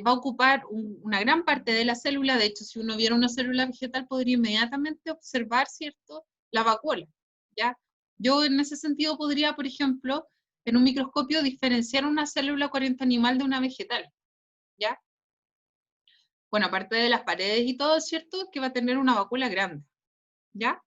va a ocupar una gran parte de la célula. De hecho, si uno viera una célula vegetal, podría inmediatamente observar, ¿cierto?, la vacuola, ¿ya? Yo en ese sentido podría, por ejemplo, en un microscopio diferenciar una célula corriente animal de una vegetal, ¿ya? Bueno, aparte de las paredes y todo, ¿cierto?, que va a tener una vacuola grande, ¿ya?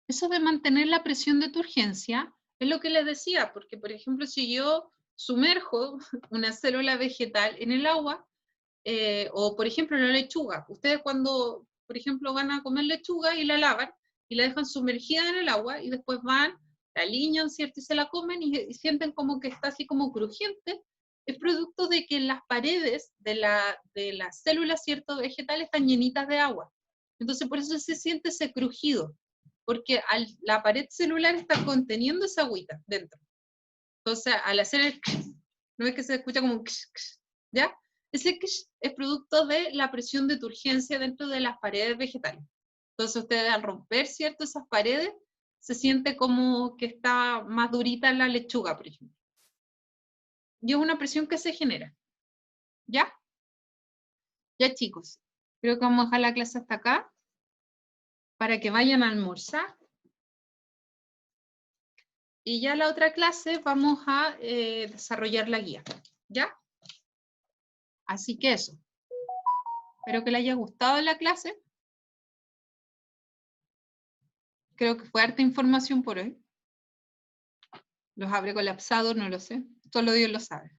Eso de mantener la presión de turgencia es lo que les decía, porque por ejemplo si yo sumerjo una célula vegetal en el agua, o por ejemplo la lechuga, ustedes cuando por ejemplo van a comer lechuga y la lavan y la dejan sumergida en el agua y después van, la aliñan, ¿cierto?, y se la comen y sienten como que está así como crujiente, es producto de que las paredes de las células, ¿cierto?, vegetales están llenitas de agua. Entonces, por eso se siente ese crujido, porque la pared celular está conteniendo esa agüita dentro. Entonces, al hacer el ¿no es que se escucha como un ¿ya? Ese es producto de la presión de turgencia dentro de las paredes vegetales. Entonces, ustedes al romper, ¿cierto?, esas paredes, se siente como que está más durita la lechuga, por ejemplo. Y es una presión que se genera. ¿Ya? Ya, chicos. Creo que vamos a dejar la clase hasta acá para que vayan a almorzar. Y ya la otra clase vamos a desarrollar la guía. ¿Ya? Así que eso. Espero que les haya gustado la clase. Creo que fue harta información por hoy. Los habré colapsado, no lo sé. Solo Dios lo sabe.